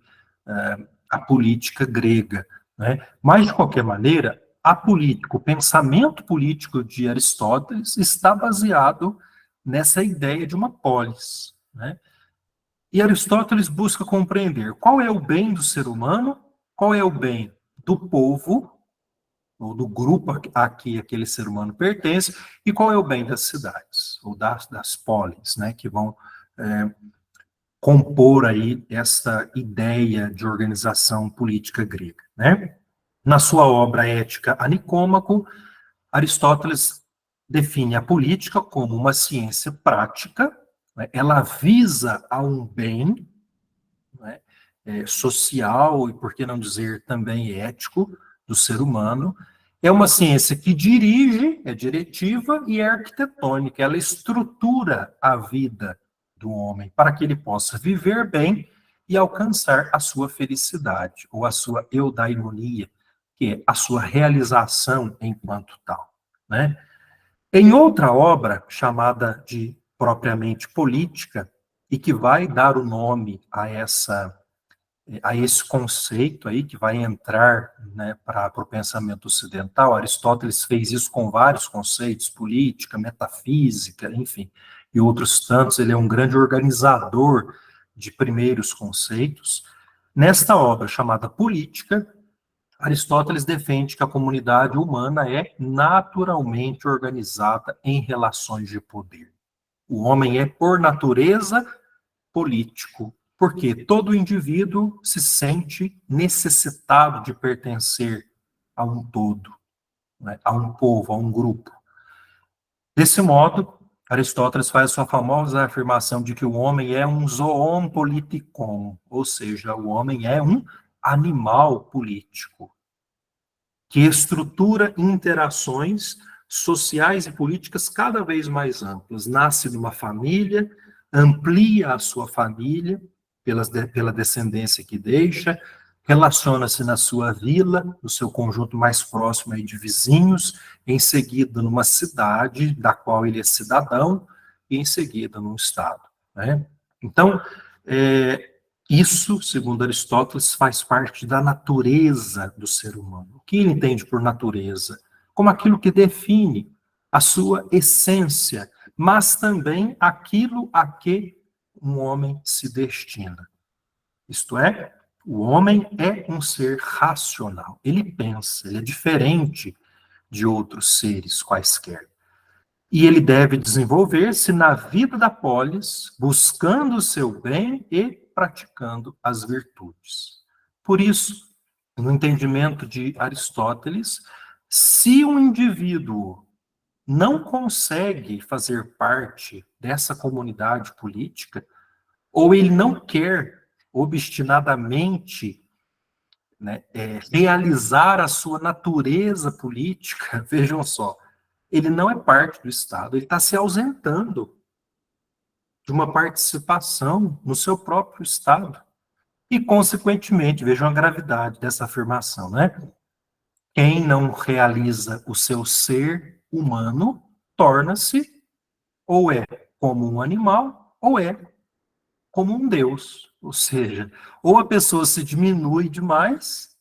a política grega. Né? Mas, de qualquer maneira, a política, o pensamento político de Aristóteles está baseado nessa ideia de uma polis, né? E Aristóteles busca compreender qual é o bem do ser humano, qual é o bem do povo, ou do grupo a que aquele ser humano pertence, e qual é o bem das cidades, ou das polis, né, que vão compor aí essa ideia de organização política grega, né? Na sua obra Ética a Nicômaco, Aristóteles define a política como uma ciência prática, né? Ela visa a um bem, né, social e, por que não dizer, também ético do ser humano. É uma ciência que dirige, é diretiva e é arquitetônica, ela estrutura a vida do homem para que ele possa viver bem e alcançar a sua felicidade, ou a sua eudaimonia, que é a sua realização enquanto tal, né? Em outra obra, chamada de propriamente Política, e que vai dar o nome a esse conceito aí, que vai entrar, né, para o pensamento ocidental. Aristóteles fez isso com vários conceitos, política, metafísica, enfim, e outros tantos. Ele é um grande organizador de primeiros conceitos. Nesta obra chamada Política, Aristóteles defende que a comunidade humana é naturalmente organizada em relações de poder. O homem é, por natureza, político, porque todo indivíduo se sente necessitado de pertencer a um todo, né, a um povo, a um grupo. Desse modo, Aristóteles faz sua famosa afirmação de que o homem é um zoon politikon, ou seja, o homem é um animal político, que estrutura interações sociais e políticas cada vez mais amplas. Nasce numa família, amplia a sua família pela descendência que deixa, relaciona-se na sua vila, no seu conjunto mais próximo aí de vizinhos, em seguida numa cidade da qual ele é cidadão, e em seguida num estado, né? Então, isso, segundo Aristóteles, faz parte da natureza do ser humano. O que ele entende por natureza? Como aquilo que define a sua essência, mas também aquilo a que um homem se destina. Isto é, o homem é um ser racional. Ele pensa, ele é diferente de outros seres quaisquer. E ele deve desenvolver-se na vida da polis, buscando o seu bem e praticando as virtudes. Por isso, no entendimento de Aristóteles, se um indivíduo não consegue fazer parte dessa comunidade política, ou ele não quer obstinadamente, né, realizar a sua natureza política, vejam só, ele não é parte do Estado, ele está se ausentando de uma participação no seu próprio Estado. E, consequentemente, vejam a gravidade dessa afirmação, né? Quem não realiza o seu ser humano torna-se ou é como um animal ou é como um Deus. Ou seja, ou a pessoa se diminui demais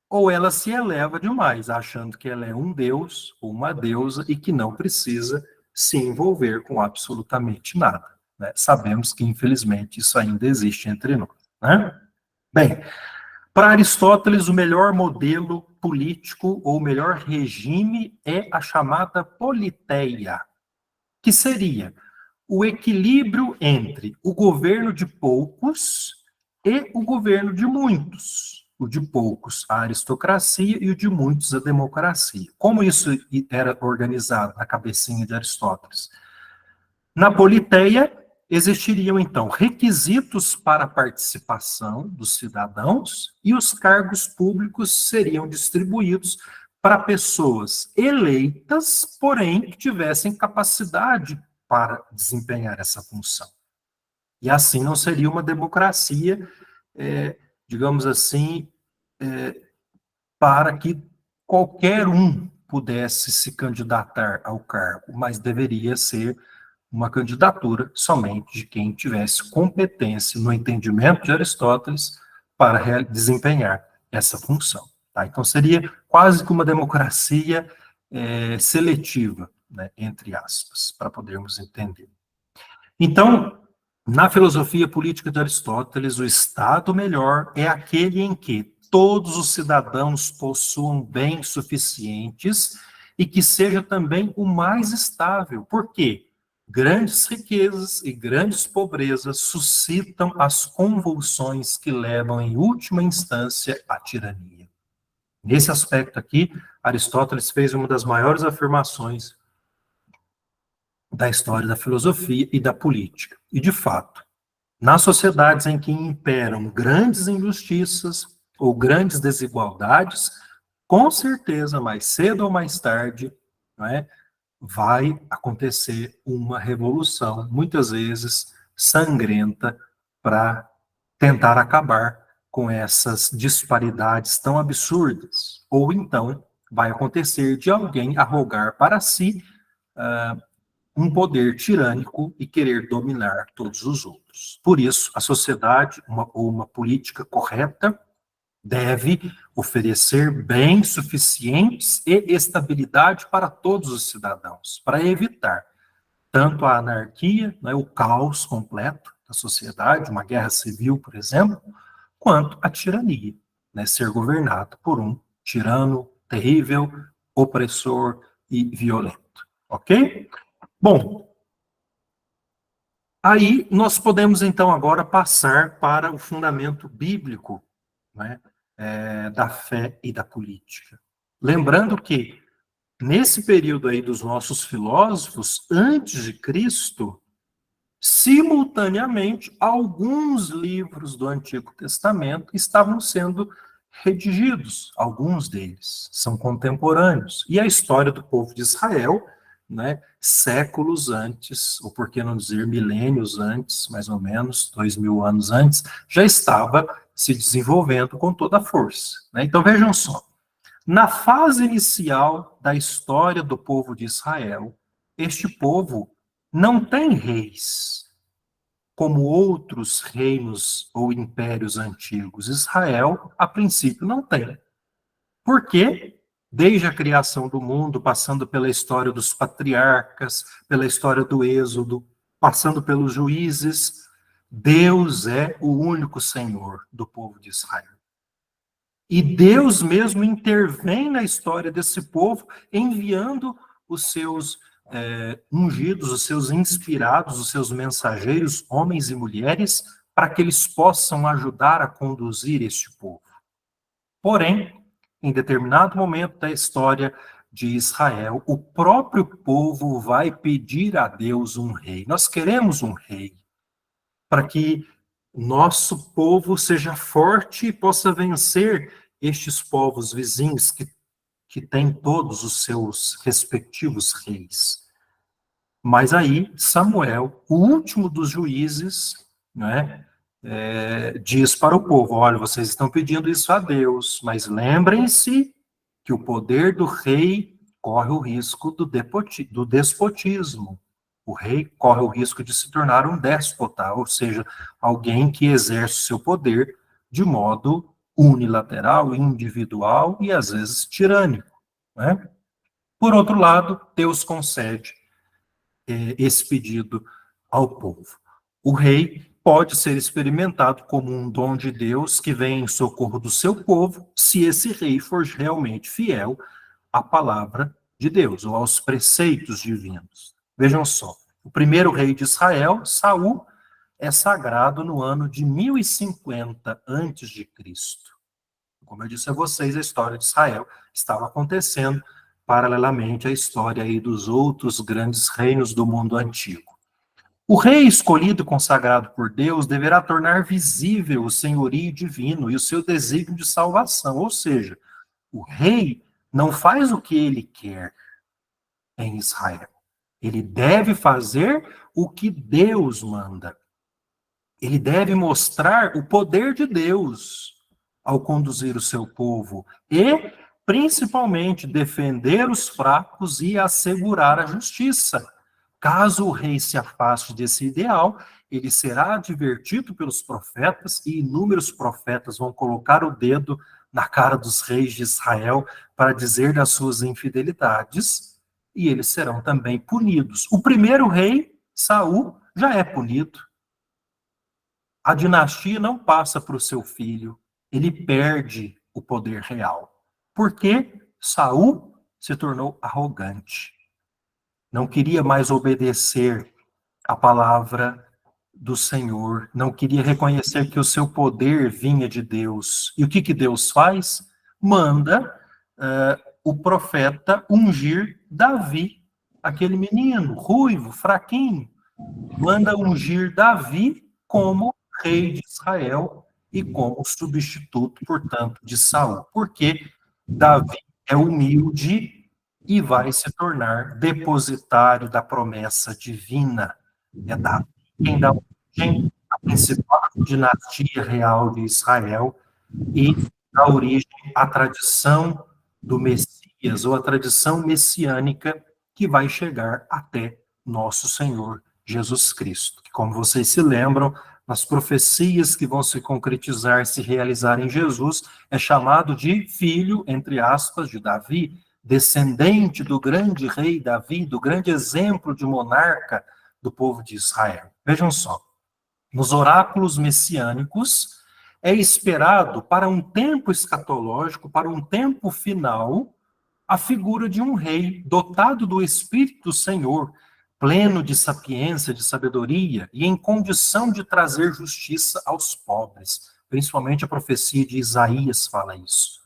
ou ela se eleva demais, achando que ela é um deus ou uma deusa e que não precisa se envolver com absolutamente nada, né? Sabemos que, infelizmente, isso ainda existe entre nós, né? Bem, para Aristóteles, o melhor modelo político ou o melhor regime é a chamada politeia, que seria o equilíbrio entre o governo de poucos e o governo de muitos. O de poucos, a aristocracia, e o de muitos, a democracia. Como isso era organizado na cabecinha de Aristóteles? Na politeia, existiriam, então, requisitos para a participação dos cidadãos e os cargos públicos seriam distribuídos para pessoas eleitas, porém, que tivessem capacidade para desempenhar essa função. E assim não seria uma democracia, digamos assim, para que qualquer um pudesse se candidatar ao cargo, mas deveria ser uma candidatura somente de quem tivesse competência no entendimento de Aristóteles para desempenhar essa função. Tá? Então, seria quase que uma democracia seletiva, né, entre aspas, para podermos entender. Então, na filosofia política de Aristóteles, o Estado melhor é aquele em que todos os cidadãos possuam bens suficientes e que seja também o mais estável. Por quê? Grandes riquezas e grandes pobrezas suscitam as convulsões que levam, em última instância, à tirania. Nesse aspecto aqui, Aristóteles fez uma das maiores afirmações da história da filosofia e da política. E, de fato, nas sociedades em que imperam grandes injustiças ou grandes desigualdades, com certeza, mais cedo ou mais tarde, não é, vai acontecer uma revolução, muitas vezes sangrenta, para tentar acabar com essas disparidades tão absurdas. Ou então vai acontecer de alguém arrogar para si um poder tirânico e querer dominar todos os outros. Por isso, a sociedade, uma política correta, deve oferecer bens suficientes e estabilidade para todos os cidadãos, para evitar tanto a anarquia, né, o caos completo da sociedade, uma guerra civil, por exemplo, quanto a tirania, né, ser governado por um tirano terrível, opressor e violento. Ok? Bom, aí nós podemos então agora passar para o fundamento bíblico, né, da fé e da política. Lembrando que nesse período aí dos nossos filósofos, antes de Cristo, simultaneamente alguns livros do Antigo Testamento estavam sendo redigidos, alguns deles são contemporâneos. E a história do povo de Israel, né, séculos antes, ou por que não dizer milênios antes, mais ou menos, 2000 anos antes, já estava se desenvolvendo com toda a força. Né? Então vejam só, na fase inicial da história do povo de Israel, este povo não tem reis, como outros reinos ou impérios antigos. Israel, a princípio, não tem. Por quê? Desde a criação do mundo, passando pela história dos patriarcas, pela história do Êxodo, passando pelos juízes, Deus é o único Senhor do povo de Israel. E Deus mesmo intervém na história desse povo, enviando os seus ungidos, os seus inspirados, os seus mensageiros, homens e mulheres, para que eles possam ajudar a conduzir este povo. Porém, em determinado momento da história de Israel, o próprio povo vai pedir a Deus um rei. Nós queremos um rei, para que nosso povo seja forte e possa vencer estes povos vizinhos que têm todos os seus respectivos reis. Mas aí, Samuel, o último dos juízes, né, diz para o povo, olha, vocês estão pedindo isso a Deus, mas lembrem-se que o poder do rei corre o risco do despotismo. O rei corre o risco de se tornar um déspota, ou seja, alguém que exerce o seu poder de modo unilateral, individual e às vezes tirânico. Né? Por outro lado, Deus concede esse pedido ao povo. O rei pode ser experimentado como um dom de Deus que vem em socorro do seu povo, se esse rei for realmente fiel à palavra de Deus, ou aos preceitos divinos. Vejam só, o primeiro rei de Israel, Saul, é sagrado no ano de 1050 a.C. Como eu disse a vocês, a história de Israel estava acontecendo paralelamente à história aí dos outros grandes reinos do mundo antigo. O rei escolhido e consagrado por Deus deverá tornar visível o senhorio divino e o seu desígnio de salvação, ou seja, o rei não faz o que ele quer em Israel. Ele deve fazer o que Deus manda. Ele deve mostrar o poder de Deus ao conduzir o seu povo e, principalmente, defender os fracos e assegurar a justiça. Caso o rei se afaste desse ideal, ele será advertido pelos profetas e inúmeros profetas vão colocar o dedo na cara dos reis de Israel para dizer das suas infidelidades, e eles serão também punidos. O primeiro rei, Saul, já é punido. A dinastia não passa para o seu filho, ele perde o poder real. Porque Saul se tornou arrogante. Não queria mais obedecer a palavra do Senhor, não queria reconhecer que o seu poder vinha de Deus. E o que Deus faz? Manda o profeta ungir Davi, aquele menino ruivo, fraquinho. Manda ungir Davi como rei de Israel e como substituto, portanto, de Saul. Porque Davi é humilde e vai se tornar depositário da promessa divina. É Davi quem dá origem à principal dinastia real de Israel e dá origem à tradição do Messias, ou a tradição messiânica que vai chegar até nosso Senhor Jesus Cristo. Que, como vocês se lembram, nas profecias que vão se concretizar, se realizar em Jesus, é chamado de filho, entre aspas, de Davi, descendente do grande rei Davi, do grande exemplo de monarca do povo de Israel. Vejam só, nos oráculos messiânicos, é esperado para um tempo escatológico, para um tempo final, a figura de um rei dotado do Espírito do Senhor, pleno de sapiência, de sabedoria e em condição de trazer justiça aos pobres. Principalmente a profecia de Isaías fala isso.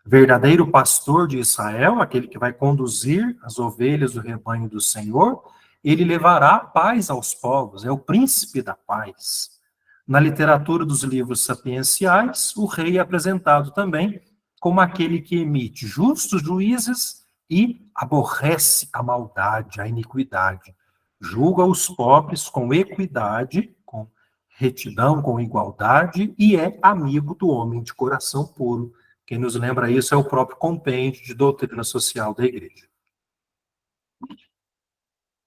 Verdadeiro pastor de Israel, aquele que vai conduzir as ovelhas do rebanho do Senhor, ele levará paz aos povos, é o príncipe da paz. Na literatura dos livros sapienciais, o rei é apresentado também como aquele que emite justos juízes e aborrece a maldade, a iniquidade. Julga os pobres com equidade, com retidão, com igualdade, e é amigo do homem de coração puro. Quem nos lembra isso é o próprio compêndio de doutrina social da igreja.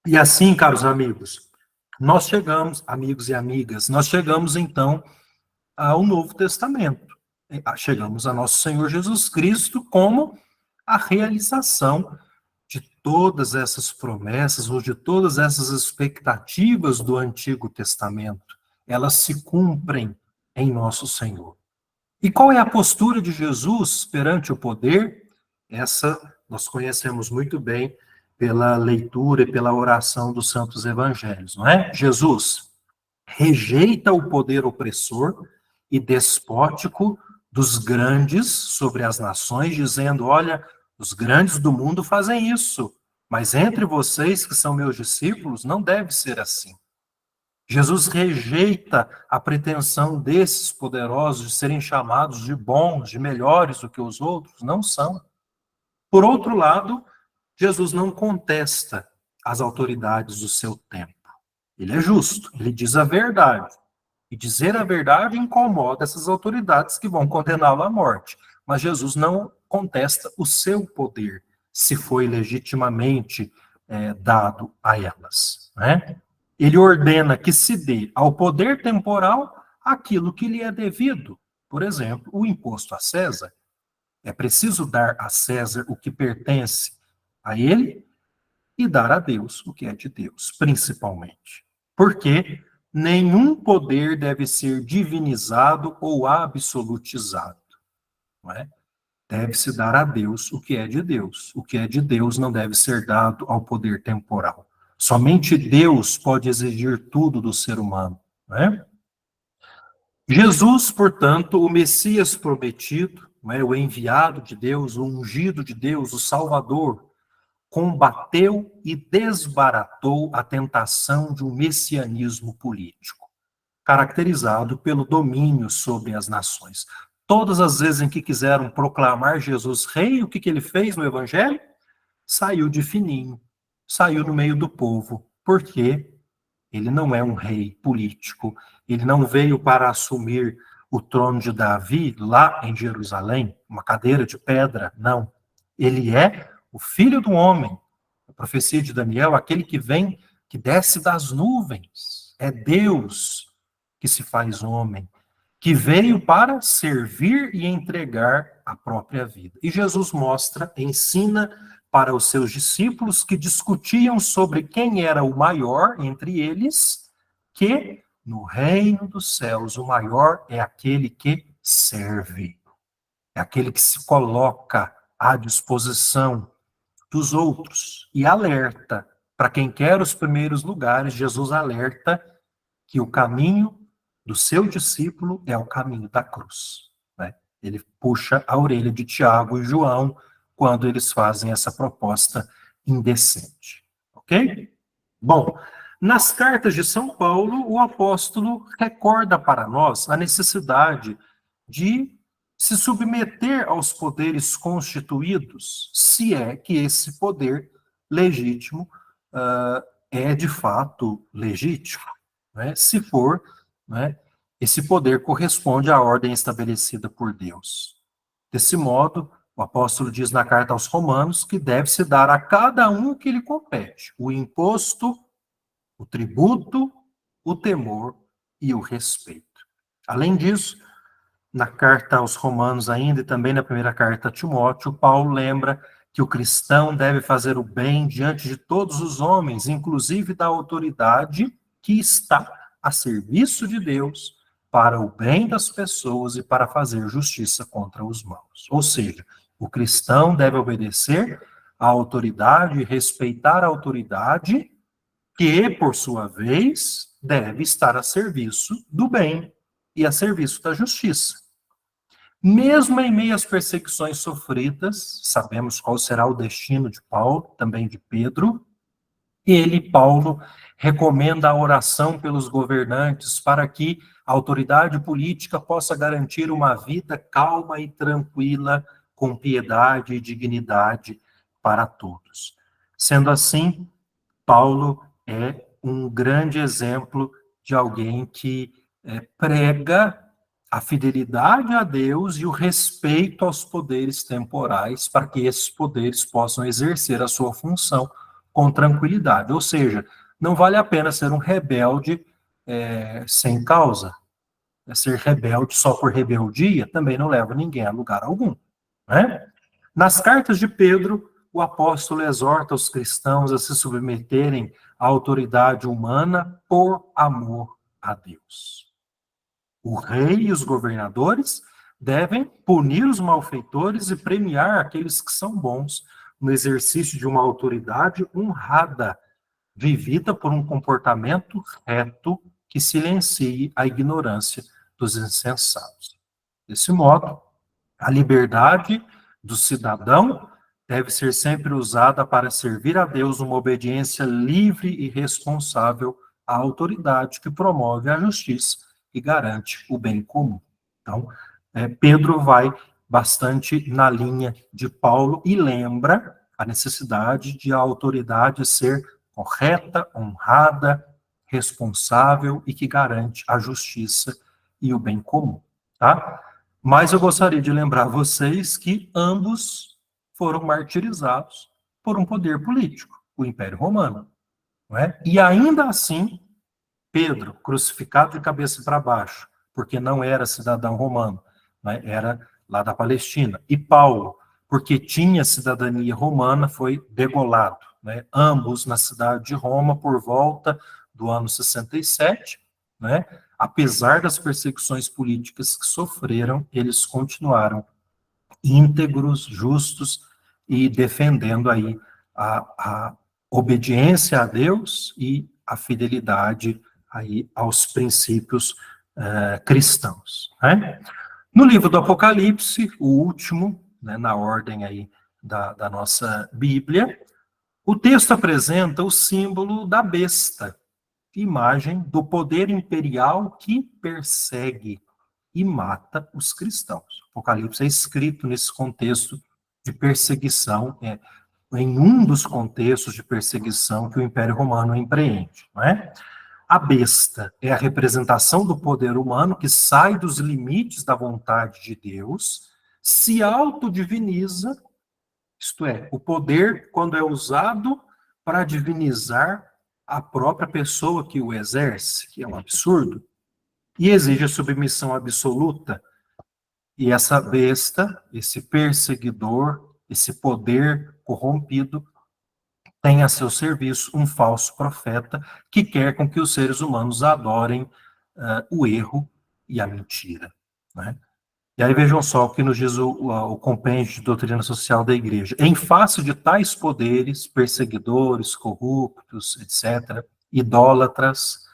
E assim, caros amigos, nós chegamos, amigos e amigas, nós chegamos então ao Novo Testamento. Chegamos a nosso Senhor Jesus Cristo como a realização de todas essas promessas, ou de todas essas expectativas do Antigo Testamento. Elas se cumprem em nosso Senhor. E qual é a postura de Jesus perante o poder? Essa nós conhecemos muito bem pela leitura e pela oração dos santos evangelhos, não é? Jesus rejeita o poder opressor e despótico dos grandes sobre as nações, dizendo, olha, os grandes do mundo fazem isso, mas entre vocês que são meus discípulos, não deve ser assim. Jesus rejeita a pretensão desses poderosos de serem chamados de bons, de melhores do que os outros. Não são. Por outro lado, Jesus não contesta as autoridades do seu tempo. Ele é justo, ele diz a verdade. E dizer a verdade incomoda essas autoridades que vão condená-lo à morte. Mas Jesus não contesta o seu poder, se foi legitimamente dado a elas, né? Ele ordena que se dê ao poder temporal aquilo que lhe é devido. Por exemplo, o imposto a César. É preciso dar a César o que pertence a ele e dar a Deus o que é de Deus, principalmente. Porque nenhum poder deve ser divinizado ou absolutizado. Não é? Deve-se dar a Deus o que é de Deus. O que é de Deus não deve ser dado ao poder temporal. Somente Deus pode exigir tudo do ser humano. Não é? Jesus, portanto, o Messias prometido, não é? O enviado de Deus, o ungido de Deus, o Salvador, combateu e desbaratou a tentação de um messianismo político, caracterizado pelo domínio sobre as nações. Todas as vezes em que quiseram proclamar Jesus rei, o que ele fez no Evangelho? Saiu de fininho, saiu no meio do povo. Por quê? Ele não é um rei político, ele não veio para assumir o trono de Davi lá em Jerusalém, uma cadeira de pedra, não. Ele é o Filho do Homem, a profecia de Daniel, aquele que vem, que desce das nuvens. É Deus que se faz homem, que veio para servir e entregar a própria vida. E Jesus mostra, ensina para os seus discípulos que discutiam sobre quem era o maior entre eles, que no reino dos céus o maior é aquele que serve, é aquele que se coloca à disposição dos outros e alerta. Para quem quer os primeiros lugares, Jesus alerta que o caminho do seu discípulo é o caminho da cruz, né? Ele puxa a orelha de Tiago e João quando eles fazem essa proposta indecente, ok? Bom, nas cartas de São Paulo, o apóstolo recorda para nós a necessidade de se submeter aos poderes constituídos, se é que esse poder legítimo é de fato legítimo, né? Se for, né, esse poder corresponde à ordem estabelecida por Deus. Desse modo, o apóstolo diz na carta aos Romanos que deve-se dar a cada um o que lhe compete: o imposto, o tributo, o temor e o respeito. Além disso, na carta aos Romanos ainda e também na primeira carta a Timóteo, Paulo lembra que o cristão deve fazer o bem diante de todos os homens, inclusive da autoridade que está a serviço de Deus, para o bem das pessoas e para fazer justiça contra os maus. Ou seja, o cristão deve obedecer à autoridade e respeitar a autoridade, que, por sua vez, deve estar a serviço do bem e a serviço da justiça. Mesmo em meio às perseguições sofridas, sabemos qual será o destino de Paulo, também de Pedro. Paulo, recomenda a oração pelos governantes para que a autoridade política possa garantir uma vida calma e tranquila, com piedade e dignidade para todos. Sendo assim, Paulo é um grande exemplo de alguém que prega a fidelidade a Deus e o respeito aos poderes temporais, para que esses poderes possam exercer a sua função com tranquilidade. Ou seja, não vale a pena ser um rebelde sem causa. Ser rebelde só por rebeldia também não leva ninguém a lugar algum, né? Nas cartas de Pedro, o apóstolo exorta os cristãos a se submeterem à autoridade humana por amor a Deus. O rei e os governadores devem punir os malfeitores e premiar aqueles que são bons no exercício de uma autoridade honrada, vivida por um comportamento reto que silencie a ignorância dos insensatos. Desse modo, a liberdade do cidadão deve ser sempre usada para servir a Deus numa obediência livre e responsável à autoridade que promove a justiça e garante o bem comum. Então, Pedro vai bastante na linha de Paulo e lembra a necessidade de a autoridade ser correta, honrada, responsável e que garante a justiça e o bem comum, tá? Mas eu gostaria de lembrar vocês que ambos foram martirizados por um poder político, o Império Romano, não é? E ainda assim, Pedro, crucificado de cabeça para baixo, porque não era cidadão romano, né? Era lá da Palestina. E Paulo, porque tinha cidadania romana, foi degolado, né? Ambos na cidade de Roma por volta do ano 67, né? Apesar das perseguições políticas que sofreram, eles continuaram íntegros, justos e defendendo aí a obediência a Deus e a fidelidade aí aos princípios cristãos, né? No livro do Apocalipse, o último, né, na ordem aí da nossa Bíblia, o texto apresenta o símbolo da besta, imagem do poder imperial que persegue e mata os cristãos. O Apocalipse é escrito nesse contexto de perseguição, em um dos contextos de perseguição que o Império Romano empreende, não é? A besta é a representação do poder humano que sai dos limites da vontade de Deus, se autodiviniza, isto é, o poder, quando é usado para divinizar a própria pessoa que o exerce, que é um absurdo, e exige a submissão absoluta E essa besta, esse perseguidor, esse poder corrompido, tem a seu serviço um falso profeta que quer com que os seres humanos adorem o erro e a mentira, né? E aí vejam só o que nos diz o compêndio de doutrina social da igreja. Em face de tais poderes, perseguidores, corruptos, etc., idólatras,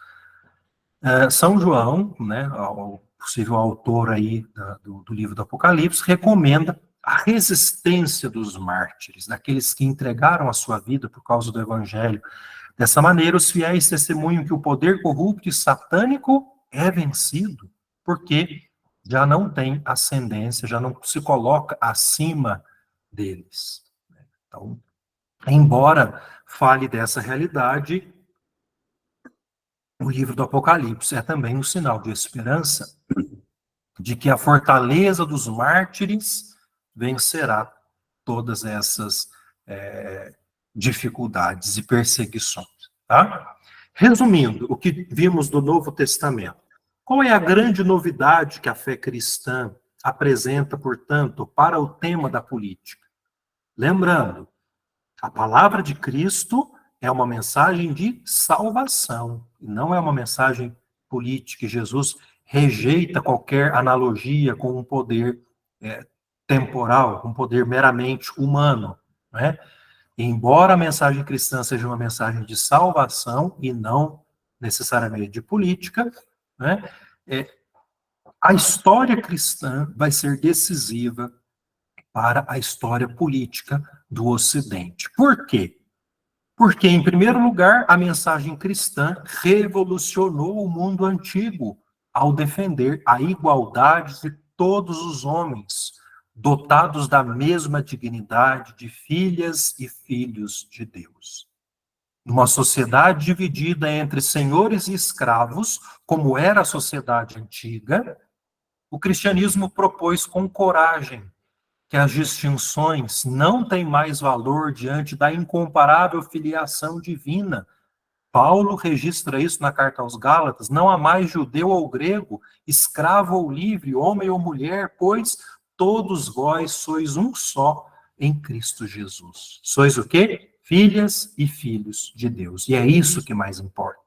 São João, né, o possível autor aí do livro do Apocalipse, recomenda a resistência dos mártires, daqueles que entregaram a sua vida por causa do evangelho. Dessa maneira, os fiéis testemunham que o poder corrupto e satânico é vencido, porque já não tem ascendência, já não se coloca acima deles. Então, embora fale dessa realidade, o livro do Apocalipse é também um sinal de esperança de que a fortaleza dos mártires vencerá todas essas dificuldades e perseguições. Tá? Resumindo, o que vimos do Novo Testamento. Qual é a grande novidade que a fé cristã apresenta, portanto, para o tema da política? Lembrando, a palavra de Cristo é uma mensagem de salvação, não é uma mensagem política. Jesus rejeita qualquer analogia com um poder temporal, um poder meramente humano, né? Embora a mensagem cristã seja uma mensagem de salvação e não necessariamente de política, né? A história cristã vai ser decisiva para a história política do Ocidente. Por quê? Porque, em primeiro lugar, a mensagem cristã revolucionou o mundo antigo ao defender a igualdade de todos os homens, dotados da mesma dignidade de filhas e filhos de Deus. Numa sociedade dividida entre senhores e escravos, como era a sociedade antiga, o cristianismo propôs com coragem que as distinções não têm mais valor diante da incomparável filiação divina. Paulo registra isso na carta aos Gálatas: não há mais judeu ou grego, escravo ou livre, homem ou mulher, pois todos vós sois um só em Cristo Jesus. Sois o quê? Filhas e filhos de Deus. E é isso que mais importa.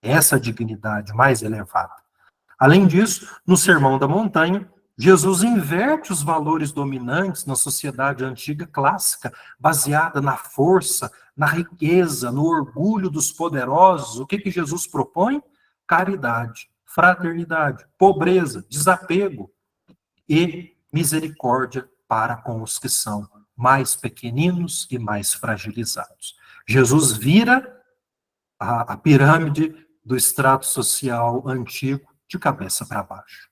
Essa dignidade mais elevada. Além disso, no Sermão da Montanha, Jesus inverte os valores dominantes na sociedade antiga clássica, baseada na força, na riqueza, no orgulho dos poderosos. O que Jesus propõe? Caridade, fraternidade, pobreza, desapego e misericórdia para com os que são mais pequeninos e mais fragilizados. Jesus vira a pirâmide do extrato social antigo de cabeça para baixo.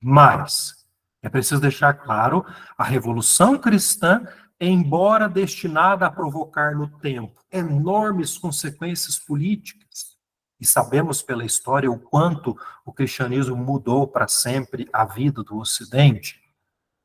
Mas é preciso deixar claro, a Revolução Cristã, embora destinada a provocar no tempo enormes consequências políticas, e sabemos pela história o quanto o cristianismo mudou para sempre a vida do Ocidente,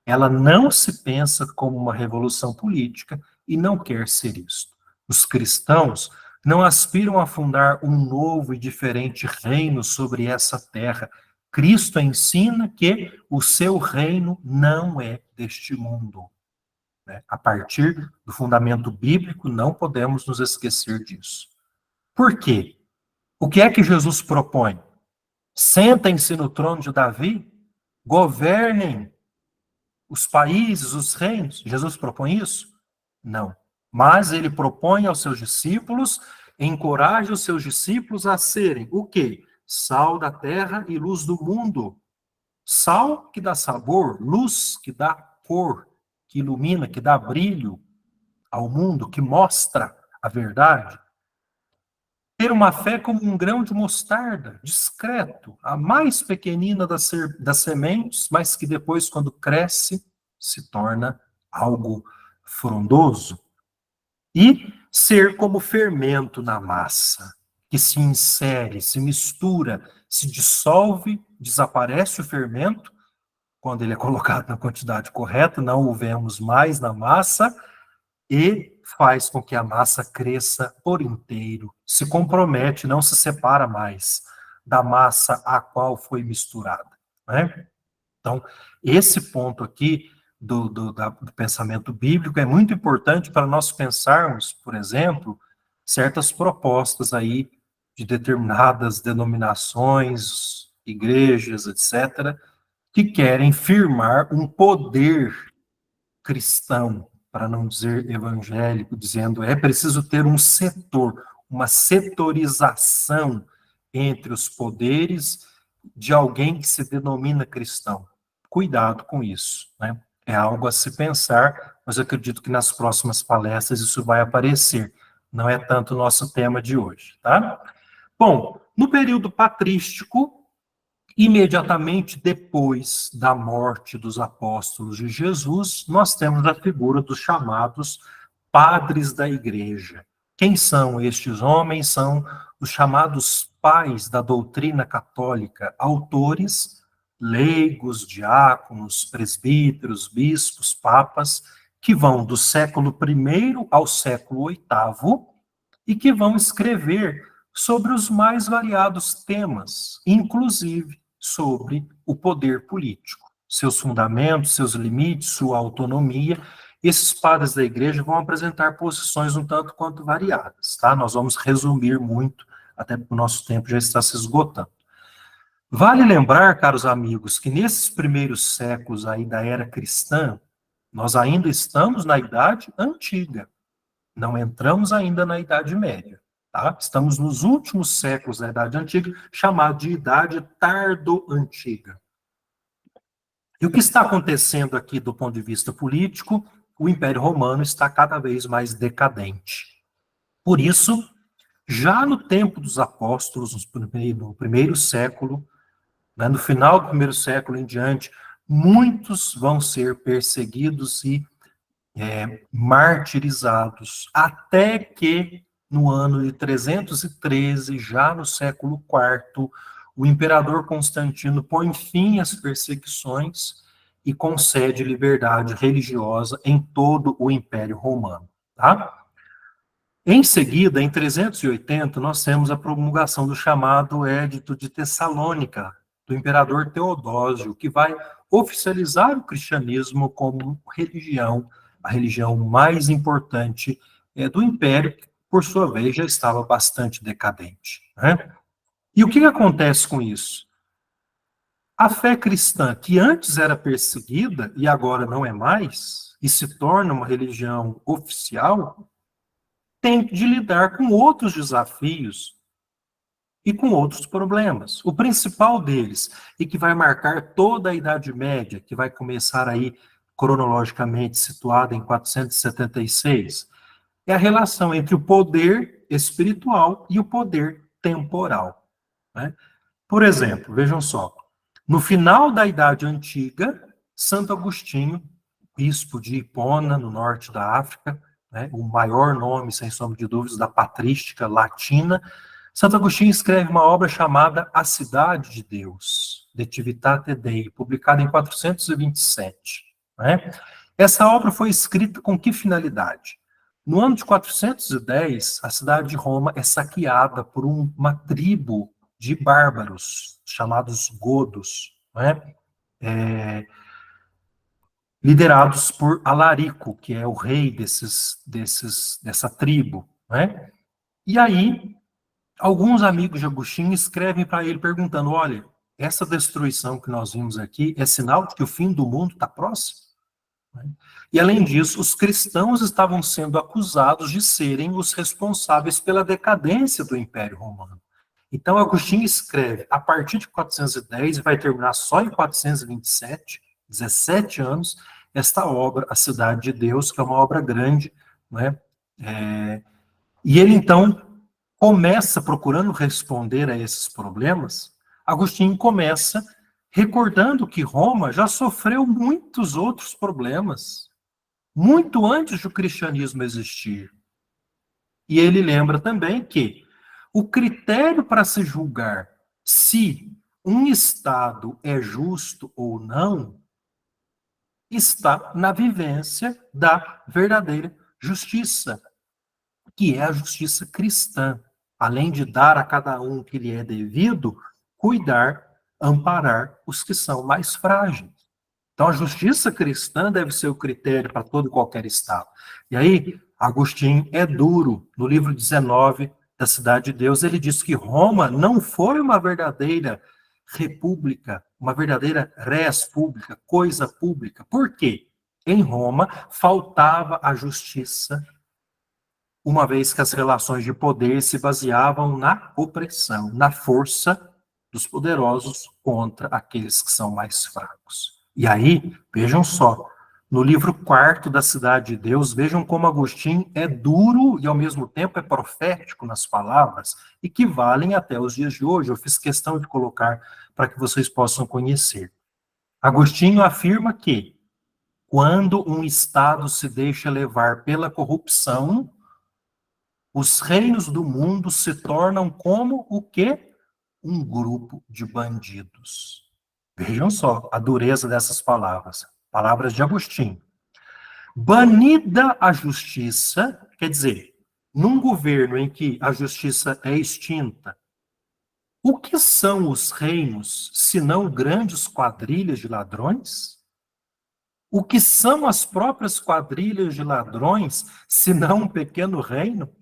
ela não se pensa como uma revolução política e não quer ser isto. Os cristãos não aspiram a fundar um novo e diferente reino sobre essa terra. Cristo ensina que o seu reino não é deste mundo. A partir do fundamento bíblico, não podemos nos esquecer disso. Por quê? O que é que Jesus propõe? Sentem-se no trono de Davi, governem os países, os reinos. Jesus propõe isso? Não. Mas ele propõe aos seus discípulos, encoraja os seus discípulos a serem o quê? Sal da terra e luz do mundo. Sal que dá sabor, luz que dá cor, que ilumina, que dá brilho ao mundo, que mostra a verdade. Ter uma fé como um grão de mostarda, discreto, a mais pequenina das sementes, mas que depois, quando cresce, se torna algo frondoso. E ser como fermento na massa, que se insere, se mistura, se dissolve, desaparece o fermento, quando ele é colocado na quantidade correta, não o vemos mais na massa, e faz com que a massa cresça por inteiro, se compromete, não se separa mais da massa a qual foi misturada, né? Então, esse ponto aqui do pensamento bíblico é muito importante para nós pensarmos, por exemplo, certas propostas aí de determinadas denominações, igrejas, etc., que querem firmar um poder cristão, para não dizer evangélico, dizendo é preciso ter um setor, uma setorização entre os poderes de alguém que se denomina cristão. Cuidado com isso, né? É algo a se pensar, mas eu acredito que nas próximas palestras isso vai aparecer. Não é tanto o nosso tema de hoje, tá? Bom, no período patrístico, imediatamente depois da morte dos apóstolos de Jesus, nós temos a figura dos chamados padres da igreja. Quem são estes homens? São os chamados pais da doutrina católica, autores, leigos, diáconos, presbíteros, bispos, papas, que vão do século I ao século VIII e que vão escrever sobre os mais variados temas, inclusive sobre o poder político, seus fundamentos, seus limites, sua autonomia. Esses padres da igreja vão apresentar posições um tanto quanto variadas, tá? Nós vamos resumir muito, até porque o nosso tempo já está se esgotando. Vale lembrar, caros amigos, que nesses primeiros séculos aí da era cristã, nós ainda estamos na Idade Antiga, não entramos ainda na Idade Média. Tá? Estamos nos últimos séculos da Idade Antiga, chamado de Idade Tardo-Antiga. E o que está acontecendo aqui do ponto de vista político? O Império Romano está cada vez mais decadente. Por isso, já no tempo dos apóstolos, no primeiro século, né, no final do primeiro século em diante, muitos vão ser perseguidos e martirizados, até que no ano de 313, já no século IV, o imperador Constantino põe fim às perseguições e concede liberdade religiosa em todo o Império Romano. Tá? Em seguida, em 380, nós temos a promulgação do chamado Édito de Tessalônica, do imperador Teodósio, que vai oficializar o cristianismo como religião, a religião mais importante do Império, que, por sua vez, já estava bastante decadente. Né? E o que acontece com isso? A fé cristã, que antes era perseguida e agora não é mais, e se torna uma religião oficial, tem de lidar com outros desafios e com outros problemas. O principal deles, e que vai marcar toda a Idade Média, que vai começar aí cronologicamente situada em 476, é a relação entre o poder espiritual e o poder temporal. Né? Por exemplo, vejam só, no final da Idade Antiga, Santo Agostinho, bispo de Hipona, no norte da África, né, o maior nome, sem sombra de dúvidas, da patrística latina, Santo Agostinho escreve uma obra chamada A Cidade de Deus, De Civitate Dei, publicada em 427. Né? Essa obra foi escrita com que finalidade? No ano de 410, a cidade de Roma é saqueada por uma tribo de bárbaros, chamados godos, né? Liderados por Alarico, que é o rei dessa tribo. Né? E aí, alguns amigos de Agostinho escrevem para ele perguntando, olha, essa destruição que nós vimos aqui é sinal de que o fim do mundo está próximo? E, além disso, os cristãos estavam sendo acusados de serem os responsáveis pela decadência do Império Romano. Então, Agostinho escreve, a partir de 410, e vai terminar só em 427, 17 anos, esta obra, A Cidade de Deus, que é uma obra grande, né? E ele, então, começa procurando responder a esses problemas. Agostinho começa recordando que Roma já sofreu muitos outros problemas, muito antes do cristianismo existir. E ele lembra também que o critério para se julgar se um Estado é justo ou não está na vivência da verdadeira justiça, que é a justiça cristã. Além de dar a cada um o que lhe é devido, cuidar, amparar os que são mais frágeis. Então, a justiça cristã deve ser o critério para todo e qualquer Estado. E aí, Agostinho é duro. No livro 19 da Cidade de Deus, ele diz que Roma não foi uma verdadeira república, uma verdadeira res pública, coisa pública. Por quê? Em Roma faltava a justiça, uma vez que as relações de poder se baseavam na opressão, na força dos poderosos contra aqueles que são mais fracos. E aí, vejam só, no livro 4 da Cidade de Deus, vejam como Agostinho é duro e ao mesmo tempo é profético nas palavras e que valem até os dias de hoje. Eu fiz questão de colocar para que vocês possam conhecer. Agostinho afirma que quando um Estado se deixa levar pela corrupção, os reinos do mundo se tornam como o quê? Um grupo de bandidos. Vejam só a dureza dessas palavras. Palavras de Agostinho. Banida a justiça, quer dizer, num governo em que a justiça é extinta, o que são os reinos, senão grandes quadrilhas de ladrões? O que são as próprias quadrilhas de ladrões, senão um pequeno reino?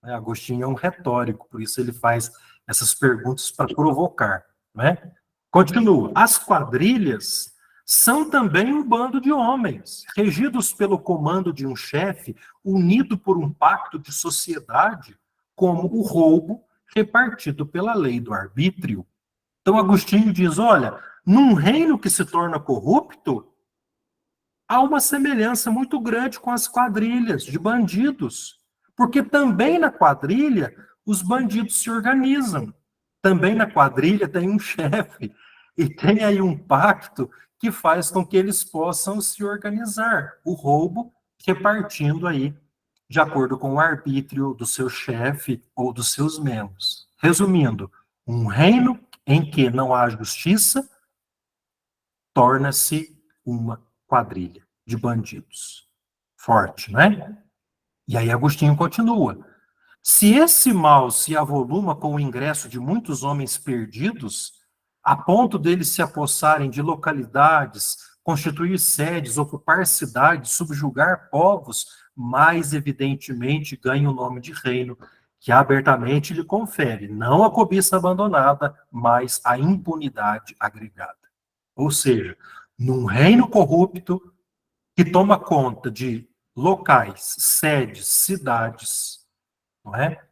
Agostinho é um retórico, por isso ele faz essas perguntas para provocar. Né? Continua. As quadrilhas são também um bando de homens, regidos pelo comando de um chefe, unido por um pacto de sociedade, como o roubo repartido pela lei do arbítrio. Então, Agostinho diz, olha, num reino que se torna corrupto, há uma semelhança muito grande com as quadrilhas de bandidos, porque também na quadrilha os bandidos se organizam. Também na quadrilha tem um chefe e tem aí um pacto que faz com que eles possam se organizar. O roubo repartindo aí de acordo com o arbítrio do seu chefe ou dos seus membros. Resumindo, um reino em que não há justiça torna-se uma quadrilha de bandidos. Forte, né? E aí Agostinho continua. Se esse mal se avoluma com o ingresso de muitos homens perdidos, a ponto deles se apossarem de localidades, constituir sedes, ocupar cidades, subjugar povos, mais evidentemente ganha o nome de reino, que abertamente lhe confere não a cobiça abandonada, mas a impunidade agregada. Ou seja, num reino corrupto que toma conta de locais, sedes, cidades, não é?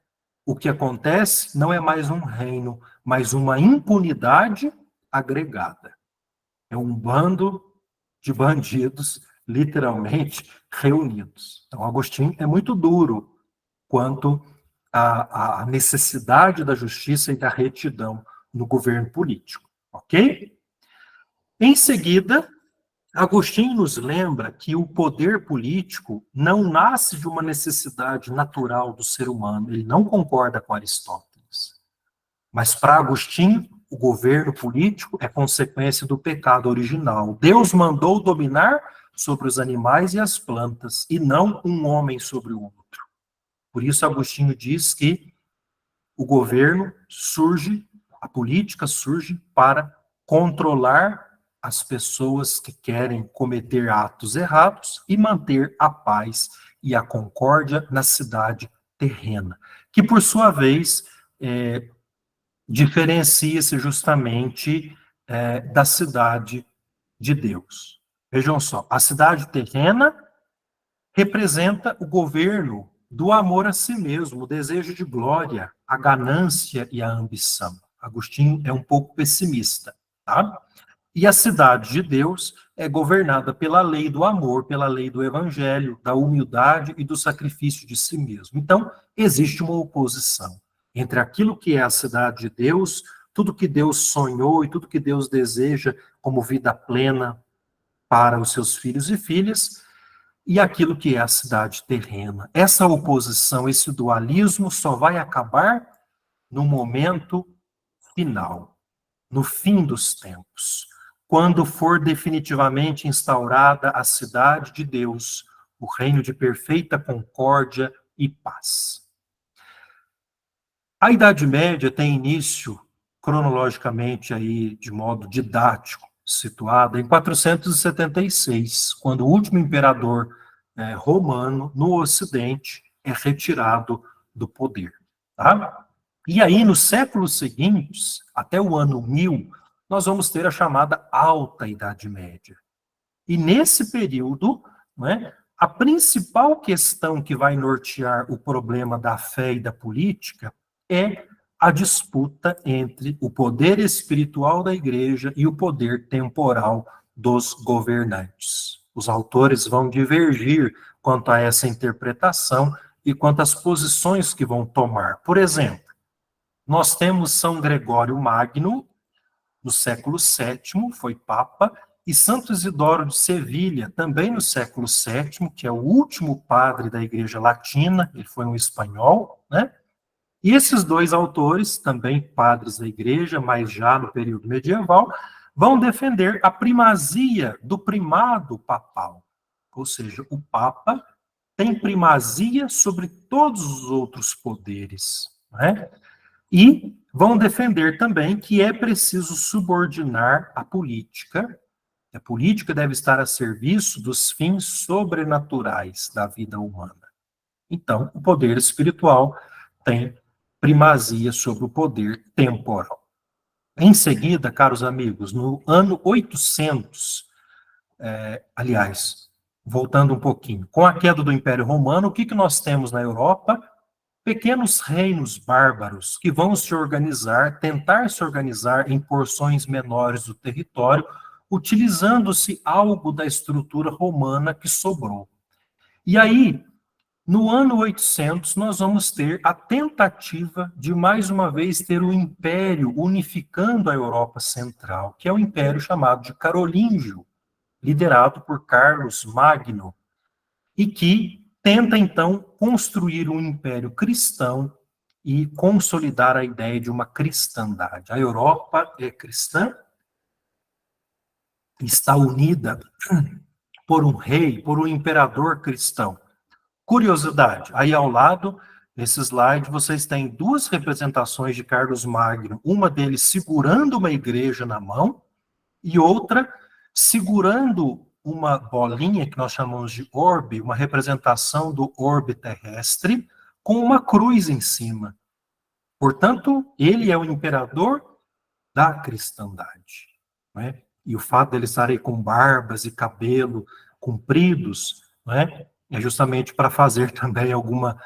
O que acontece não é mais um reino, mas uma impunidade agregada. É um bando de bandidos, literalmente, reunidos. Então, Agostinho é muito duro quanto à necessidade da justiça e da retidão no governo político. Ok? Em seguida, Agostinho nos lembra que o poder político não nasce de uma necessidade natural do ser humano. Ele não concorda com Aristóteles. Mas para Agostinho, o governo político é consequência do pecado original. Deus mandou dominar sobre os animais e as plantas, e não um homem sobre o outro. Por isso, Agostinho diz que o governo surge, a política surge para controlar as pessoas que querem cometer atos errados e manter a paz e a concórdia na cidade terrena, que por sua vez diferencia-se justamente da cidade de Deus. Vejam só, a cidade terrena representa o governo do amor a si mesmo, o desejo de glória, a ganância e a ambição. Agostinho é um pouco pessimista, tá? E a cidade de Deus é governada pela lei do amor, pela lei do evangelho, da humildade e do sacrifício de si mesmo. Então, existe uma oposição entre aquilo que é a cidade de Deus, tudo que Deus sonhou e tudo que Deus deseja como vida plena para os seus filhos e filhas, e aquilo que é a cidade terrena. Essa oposição, esse dualismo só vai acabar no momento final, no fim dos tempos, quando for definitivamente instaurada a cidade de Deus, o reino de perfeita concórdia e paz. A Idade Média tem início, cronologicamente, aí, de modo didático, situada em 476, quando o último imperador romano no Ocidente é retirado do poder. Tá? E aí, nos séculos seguintes, até o ano 1000, nós vamos ter a chamada Alta Idade Média. E nesse período, né, a principal questão que vai nortear o problema da fé e da política é a disputa entre o poder espiritual da igreja e o poder temporal dos governantes. Os autores vão divergir quanto a essa interpretação e quanto às posições que vão tomar. Por exemplo, nós temos São Gregório Magno, no século VII, foi Papa, e Santo Isidoro de Sevilha, também no século VII, que é o último padre da Igreja Latina, ele foi um espanhol, né? E esses dois autores, também padres da Igreja, mas já no período medieval, vão defender a primazia do primado papal. Ou seja, o Papa tem primazia sobre todos os outros poderes, né? E vão defender também que é preciso subordinar a política deve estar a serviço dos fins sobrenaturais da vida humana. Então, o poder espiritual tem primazia sobre o poder temporal. Em seguida, caros amigos, no ano 800, aliás, voltando um pouquinho, com a queda do Império Romano, o que nós temos na Europa? Pequenos reinos bárbaros que vão se organizar, tentar se organizar em porções menores do território, utilizando-se algo da estrutura romana que sobrou. E aí, no ano 800, nós vamos ter a tentativa de, mais uma vez, ter um império unificando a Europa Central, que é o império chamado de Carolíngio, liderado por Carlos Magno, e que tenta, então, construir um império cristão e consolidar a ideia de uma cristandade. A Europa é cristã, está unida por um rei, por um imperador cristão. Curiosidade, aí ao lado, nesse slide, vocês têm duas representações de Carlos Magno, uma dele segurando uma igreja na mão e outra segurando uma bolinha que nós chamamos de orbe, uma representação do orbe terrestre, com uma cruz em cima. Portanto, ele é o imperador da cristandade. Né? E o fato dele estar aí com barbas e cabelo compridos, né, é justamente para fazer também alguma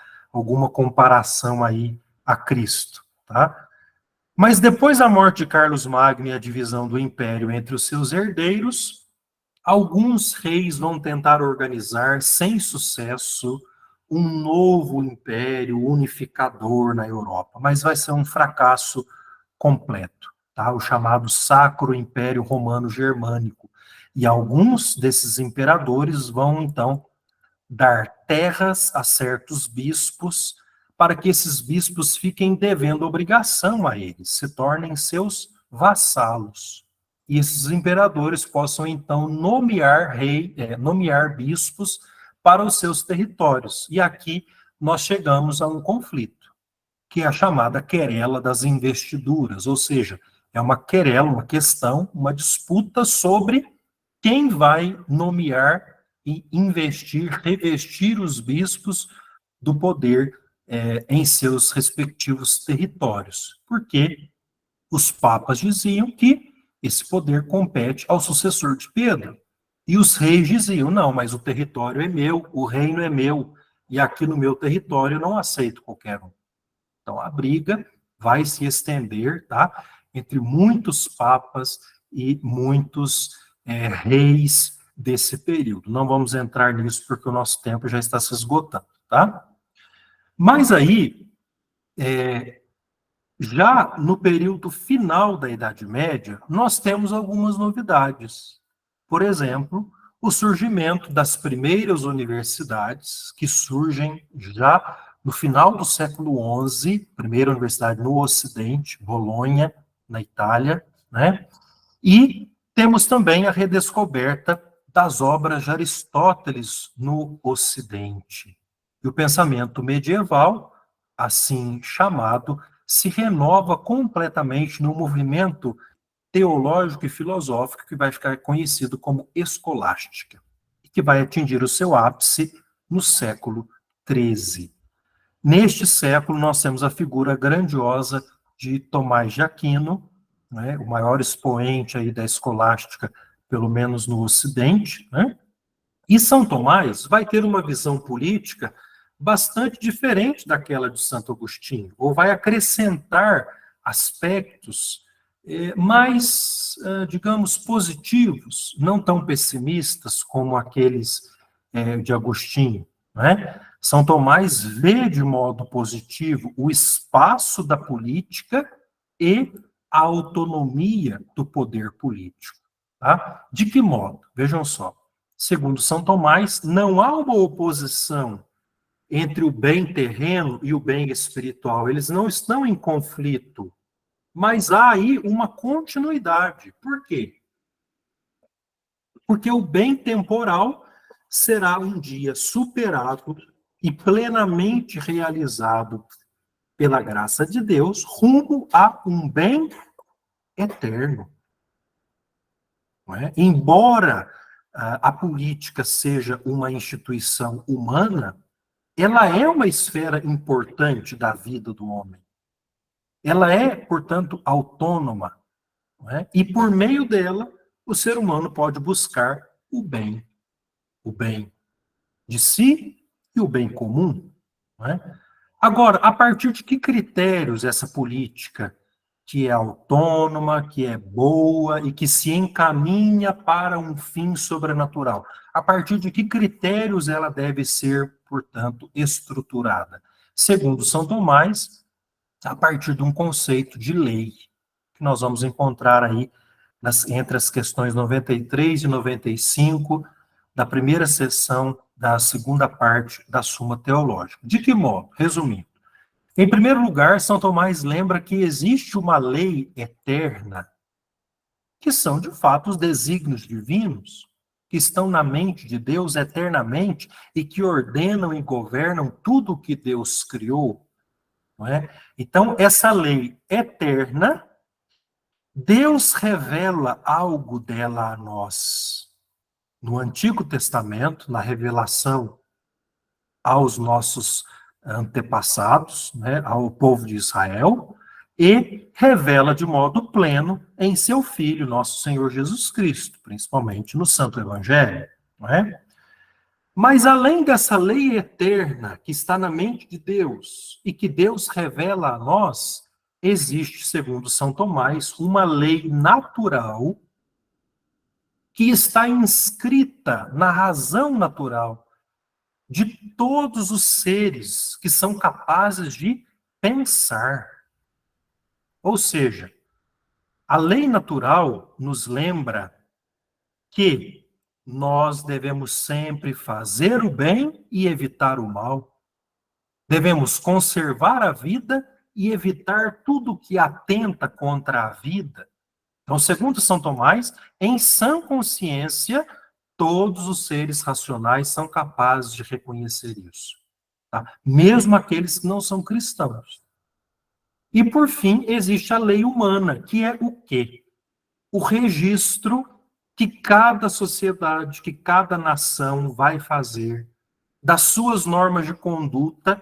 comparação aí a Cristo. Tá? Mas depois da morte de Carlos Magno e a divisão do império entre os seus herdeiros, alguns reis vão tentar organizar, sem sucesso, um novo império unificador na Europa, mas vai ser um fracasso completo, tá? O chamado Sacro Império Romano Germânico. E alguns desses imperadores vão, então, dar terras a certos bispos, para que esses bispos fiquem devendo obrigação a eles, se tornem seus vassalos. E esses imperadores possam, então, nomear bispos para os seus territórios. E aqui nós chegamos a um conflito, que é a chamada querela das investiduras, ou seja, é uma querela, uma questão, uma disputa sobre quem vai nomear e revestir os bispos do poder em seus respectivos territórios. Porque os papas diziam que esse poder compete ao sucessor de Pedro. E os reis diziam, não, mas o território é meu, o reino é meu, e aqui no meu território eu não aceito qualquer um. Então a briga vai se estender, tá, entre muitos papas e muitos reis desse período. Não vamos entrar nisso porque o nosso tempo já está se esgotando, tá? Mas aí, já no período final da Idade Média, nós temos algumas novidades. Por exemplo, o surgimento das primeiras universidades, que surgem já no final do século XI, primeira universidade no Ocidente, Bolonha, na Itália, né? E temos também a redescoberta das obras de Aristóteles no Ocidente. E o pensamento medieval, assim chamado, se renova completamente no movimento teológico e filosófico que vai ficar conhecido como escolástica, e que vai atingir o seu ápice no século XIII. Neste século, nós temos a figura grandiosa de Tomás de Aquino, né, o maior expoente aí da escolástica, pelo menos no Ocidente, né? E São Tomás vai ter uma visão política bastante diferente daquela de Santo Agostinho, ou vai acrescentar aspectos mais, digamos, positivos, não tão pessimistas como aqueles de Agostinho, né? São Tomás vê de modo positivo o espaço da política e a autonomia do poder político. Tá? De que modo? Vejam só. Segundo São Tomás, não há uma oposição entre o bem terreno e o bem espiritual. Eles não estão em conflito, mas há aí uma continuidade. Por quê? Porque o bem temporal será um dia superado e plenamente realizado pela graça de Deus, rumo a um bem eterno. Não é? Embora a política seja uma instituição humana, ela é uma esfera importante da vida do homem. Ela é, portanto, autônoma. Não é? E por meio dela, o ser humano pode buscar o bem de si e o bem comum. Não é? Agora, a partir de que critérios essa política, que é autônoma, que é boa e que se encaminha para um fim sobrenatural, a partir de que critérios ela deve ser, portanto, estruturada? Segundo São Tomás, a partir de um conceito de lei, que nós vamos encontrar aí entre as questões 93 e 95 da primeira seção da segunda parte da Suma Teológica. De que modo? Resumindo. Em primeiro lugar, São Tomás lembra que existe uma lei eterna, que são, de fato, os desígnios divinos, que estão na mente de Deus eternamente e que ordenam e governam tudo o que Deus criou. Não é? Então, essa lei eterna, Deus revela algo dela a nós. No Antigo Testamento, na revelação aos nossos antepassados, né, ao povo de Israel, e revela de modo pleno em seu Filho, nosso Senhor Jesus Cristo, principalmente no Santo Evangelho. Não é? Mas além dessa lei eterna que está na mente de Deus e que Deus revela a nós, existe, segundo São Tomás, uma lei natural que está inscrita na razão natural de todos os seres que são capazes de pensar. Ou seja, a lei natural nos lembra que nós devemos sempre fazer o bem e evitar o mal. Devemos conservar a vida e evitar tudo que atenta contra a vida. Então, segundo São Tomás, em sã consciência, todos os seres racionais são capazes de reconhecer isso. Tá? Mesmo aqueles que não são cristãos. E, por fim, existe a lei humana, que é o quê? O registro que cada sociedade, que cada nação vai fazer das suas normas de conduta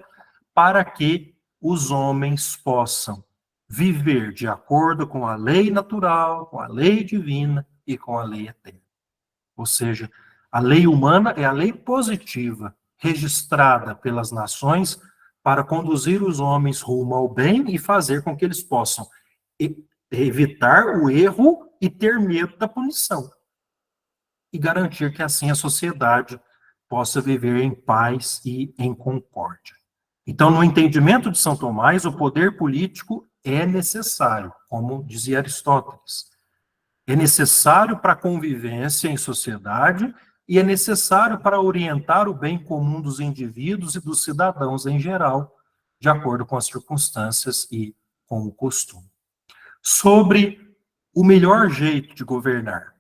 para que os homens possam viver de acordo com a lei natural, com a lei divina e com a lei eterna. Ou seja, a lei humana é a lei positiva, registrada pelas nações para conduzir os homens rumo ao bem e fazer com que eles possam evitar o erro e ter medo da punição. E garantir que assim a sociedade possa viver em paz e em concórdia. Então, no entendimento de São Tomás, o poder político é necessário, como dizia Aristóteles. É necessário para a convivência em sociedade e é necessário para orientar o bem comum dos indivíduos e dos cidadãos em geral, de acordo com as circunstâncias e com o costume. Sobre o melhor jeito de governar,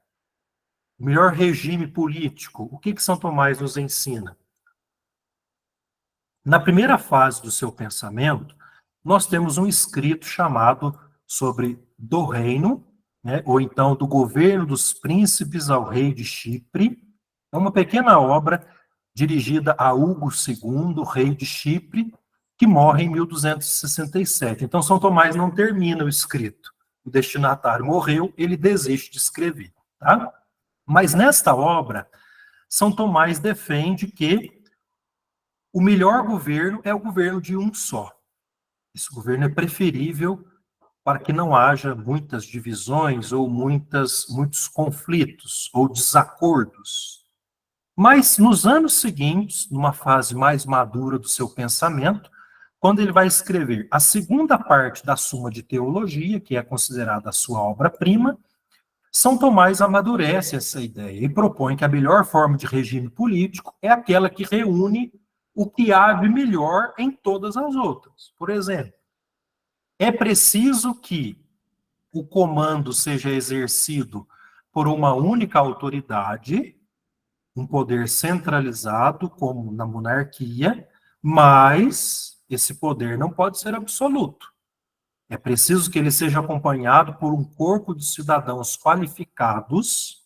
o melhor regime político, o que São Tomás nos ensina? Na primeira fase do seu pensamento, nós temos um escrito chamado sobre do reino né, ou então do governo dos príncipes ao rei de Chipre. É uma pequena obra dirigida a Hugo II, rei de Chipre, que morre em 1267. Então, São Tomás não termina o escrito. O destinatário morreu, ele desiste de escrever. Tá? Mas nesta obra, São Tomás defende que o melhor governo é o governo de um só. Esse governo é preferível para que não haja muitas divisões ou muitos conflitos ou desacordos. Mas nos anos seguintes, numa fase mais madura do seu pensamento, quando ele vai escrever a segunda parte da Suma de Teologia, que é considerada a sua obra-prima, São Tomás amadurece essa ideia e propõe que a melhor forma de regime político é aquela que reúne o que há de melhor em todas as outras. Por exemplo, é preciso que o comando seja exercido por uma única autoridade, um poder centralizado, como na monarquia, mas esse poder não pode ser absoluto. É preciso que ele seja acompanhado por um corpo de cidadãos qualificados,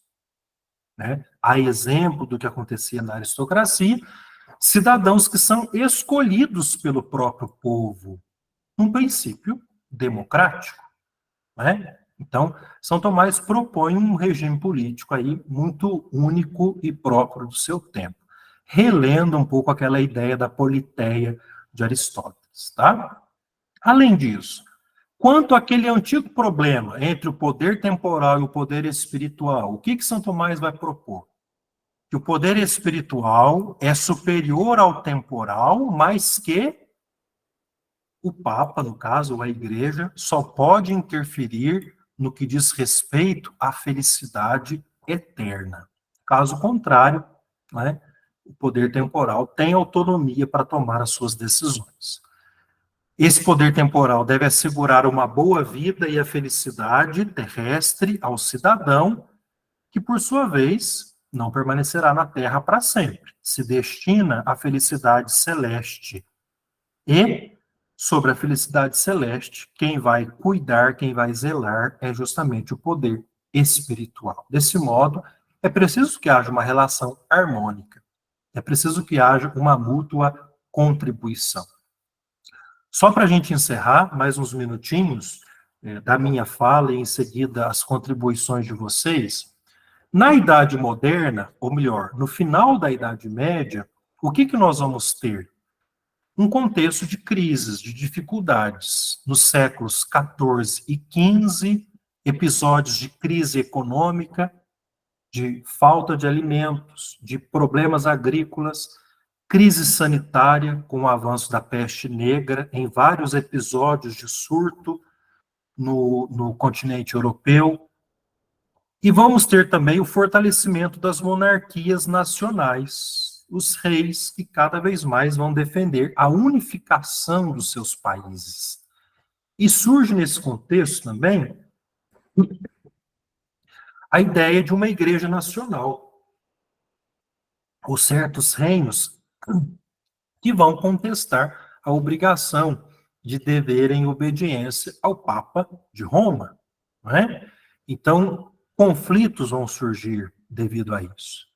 né, a exemplo do que acontecia na aristocracia, cidadãos que são escolhidos pelo próprio povo, um princípio democrático, né? Então, São Tomás propõe um regime político aí muito único e próprio do seu tempo, relendo um pouco aquela ideia da politeia de Aristóteles, tá? Além disso, quanto àquele antigo problema entre o poder temporal e o poder espiritual, o que São Tomás vai propor? Que o poder espiritual é superior ao temporal, mas que o Papa, no caso, a Igreja, só pode interferir no que diz respeito à felicidade eterna. Caso contrário, né, o poder temporal tem autonomia para tomar as suas decisões. Esse poder temporal deve assegurar uma boa vida e a felicidade terrestre ao cidadão, que, por sua vez, não permanecerá na Terra para sempre. Se destina à felicidade celeste. E, sobre a felicidade celeste, quem vai cuidar, quem vai zelar, é justamente o poder espiritual. Desse modo, é preciso que haja uma relação harmônica. É preciso que haja uma mútua contribuição. Só para a gente encerrar, mais uns minutinhos da minha fala e em seguida as contribuições de vocês. Na Idade Moderna, ou melhor, no final da Idade Média, o que nós vamos ter? Um contexto de crises, de dificuldades. Nos séculos XIV e XV, episódios de crise econômica, de falta de alimentos, de problemas agrícolas, crise sanitária, com o avanço da peste negra, em vários episódios de surto no continente europeu. E vamos ter também o fortalecimento das monarquias nacionais, os reis que cada vez mais vão defender a unificação dos seus países. E surge nesse contexto também a ideia de uma igreja nacional, ou certos reinos que vão contestar a obrigação de deverem obediência ao Papa de Roma, não é? Então, conflitos vão surgir devido a isso.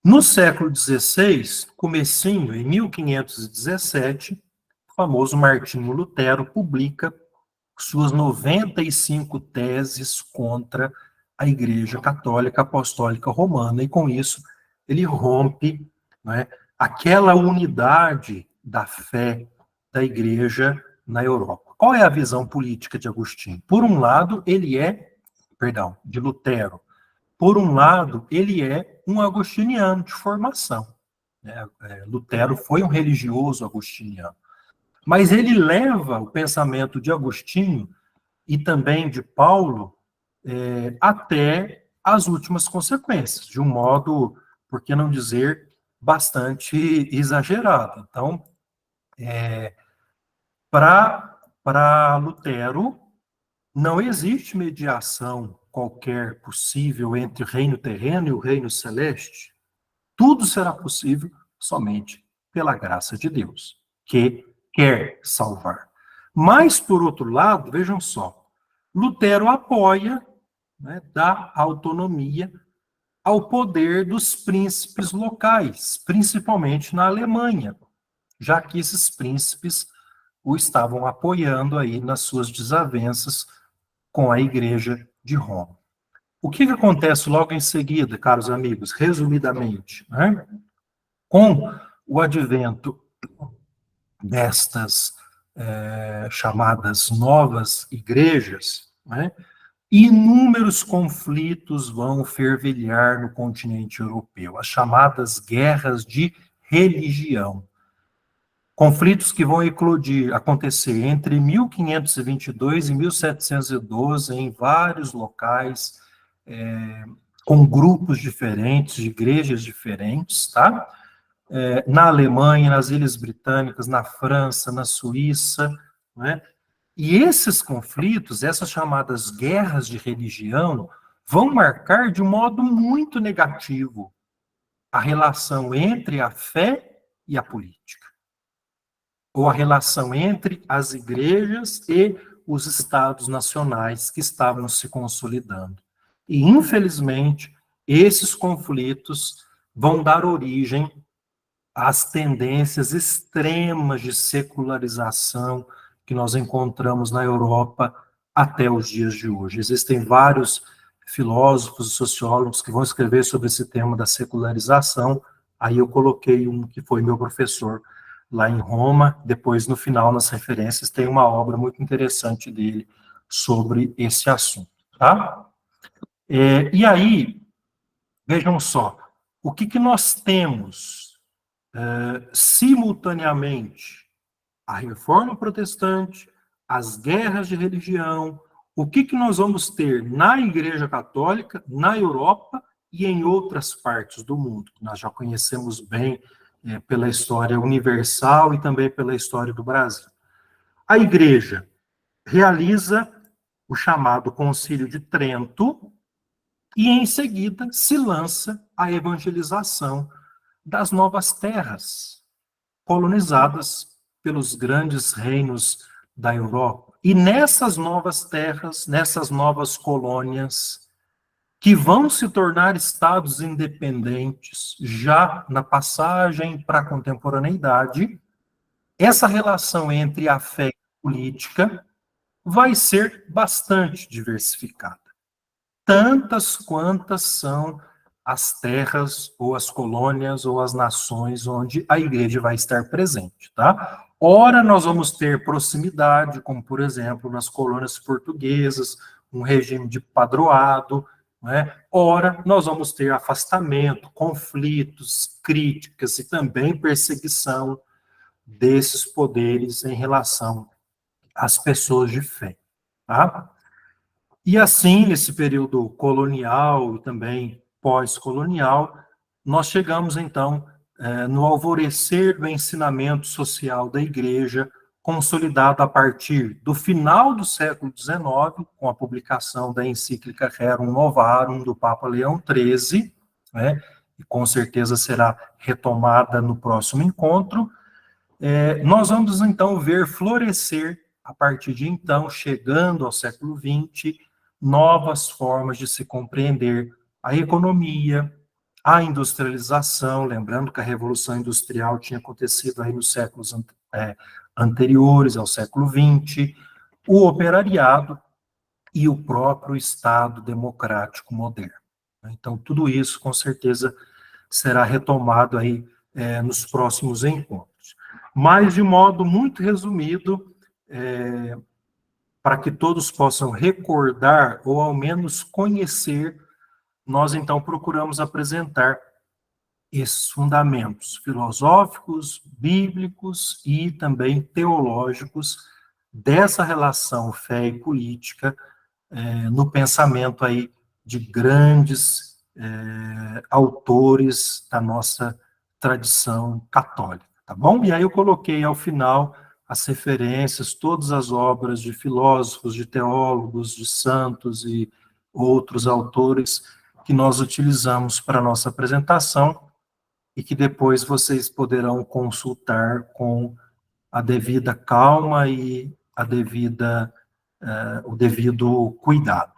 No século XVI, comecinho, em 1517, o famoso Martinho Lutero publica suas 95 teses contra a Igreja Católica Apostólica Romana, e com isso ele rompe, né, aquela unidade da fé da Igreja na Europa. Qual é a visão política de Agostinho? Por um lado, de Lutero. Por um lado, ele é um agostiniano de formação. Lutero foi um religioso agostiniano. Mas ele leva o pensamento de Agostinho e também de Paulo até as últimas consequências, de um modo, por que não dizer, bastante exagerado. Então, para Lutero, não existe mediação qualquer possível entre o reino terreno e o reino celeste. Tudo será possível somente pela graça de Deus, que quer salvar. Mas, por outro lado, vejam só, Lutero apoia, né, dá autonomia ao poder dos príncipes locais, principalmente na Alemanha, já que esses príncipes o estavam apoiando aí nas suas desavenças com a Igreja de Roma. O que acontece logo em seguida, caros amigos, resumidamente, né? Com o advento destas chamadas novas igrejas, né? Inúmeros conflitos vão fervilhar no continente europeu, as chamadas guerras de religião. Conflitos que vão eclodir, acontecer entre 1522 e 1712 em vários locais, com grupos diferentes, de igrejas diferentes, tá? Na Alemanha, nas Ilhas Britânicas, na França, na Suíça, né? E esses conflitos, essas chamadas guerras de religião, vão marcar de um modo muito negativo a relação entre a fé e a política, ou a relação entre as igrejas e os estados nacionais que estavam se consolidando. E, infelizmente, esses conflitos vão dar origem às tendências extremas de secularização que nós encontramos na Europa até os dias de hoje. Existem vários filósofos e sociólogos que vão escrever sobre esse tema da secularização. Aí eu coloquei um que foi meu professor lá em Roma. Depois, no final, nas referências, tem uma obra muito interessante dele sobre esse assunto, tá? E aí, vejam só, o que nós temos simultaneamente? A reforma protestante, as guerras de religião, o que nós vamos ter na Igreja Católica, na Europa e em outras partes do mundo, que nós já conhecemos bem pela história universal e também pela história do Brasil. A Igreja realiza o chamado Concílio de Trento e, em seguida, se lança a evangelização das novas terras colonizadas pelos grandes reinos da Europa. E nessas novas terras, nessas novas colônias, que vão se tornar estados independentes já na passagem para a contemporaneidade, essa relação entre a fé e a política vai ser bastante diversificada. Tantas quantas são as terras, ou as colônias, ou as nações onde a igreja vai estar presente, tá? Ora, nós vamos ter proximidade, como, por exemplo, nas colônias portuguesas, um regime de padroado, né? Ora, nós vamos ter afastamento, conflitos, críticas e também perseguição desses poderes em relação às pessoas de fé, tá? E assim, nesse período colonial e também pós-colonial, nós chegamos, então, no alvorecer do ensinamento social da Igreja, consolidado a partir do final do século XIX, com a publicação da encíclica Rerum Novarum, do Papa Leão XIII, né, e com certeza será retomada no próximo encontro. Nós vamos, então, ver florescer, a partir de então, chegando ao século XX, novas formas de se compreender a economia, a industrialização, lembrando que a Revolução Industrial tinha acontecido aí nos séculos anteriores ao século XX, o operariado e o próprio Estado democrático moderno. Então, tudo isso, com certeza, será retomado aí nos próximos encontros. Mas, de modo muito resumido, para que todos possam recordar, ou ao menos conhecer, nós então procuramos apresentar esses fundamentos filosóficos, bíblicos e também teológicos dessa relação fé e política no pensamento aí de grandes autores da nossa tradição católica, tá bom? E aí eu coloquei ao final as referências, todas as obras de filósofos, de teólogos, de santos e outros autores que nós utilizamos para a nossa apresentação e que depois vocês poderão consultar com a devida calma e a devida o devido cuidado.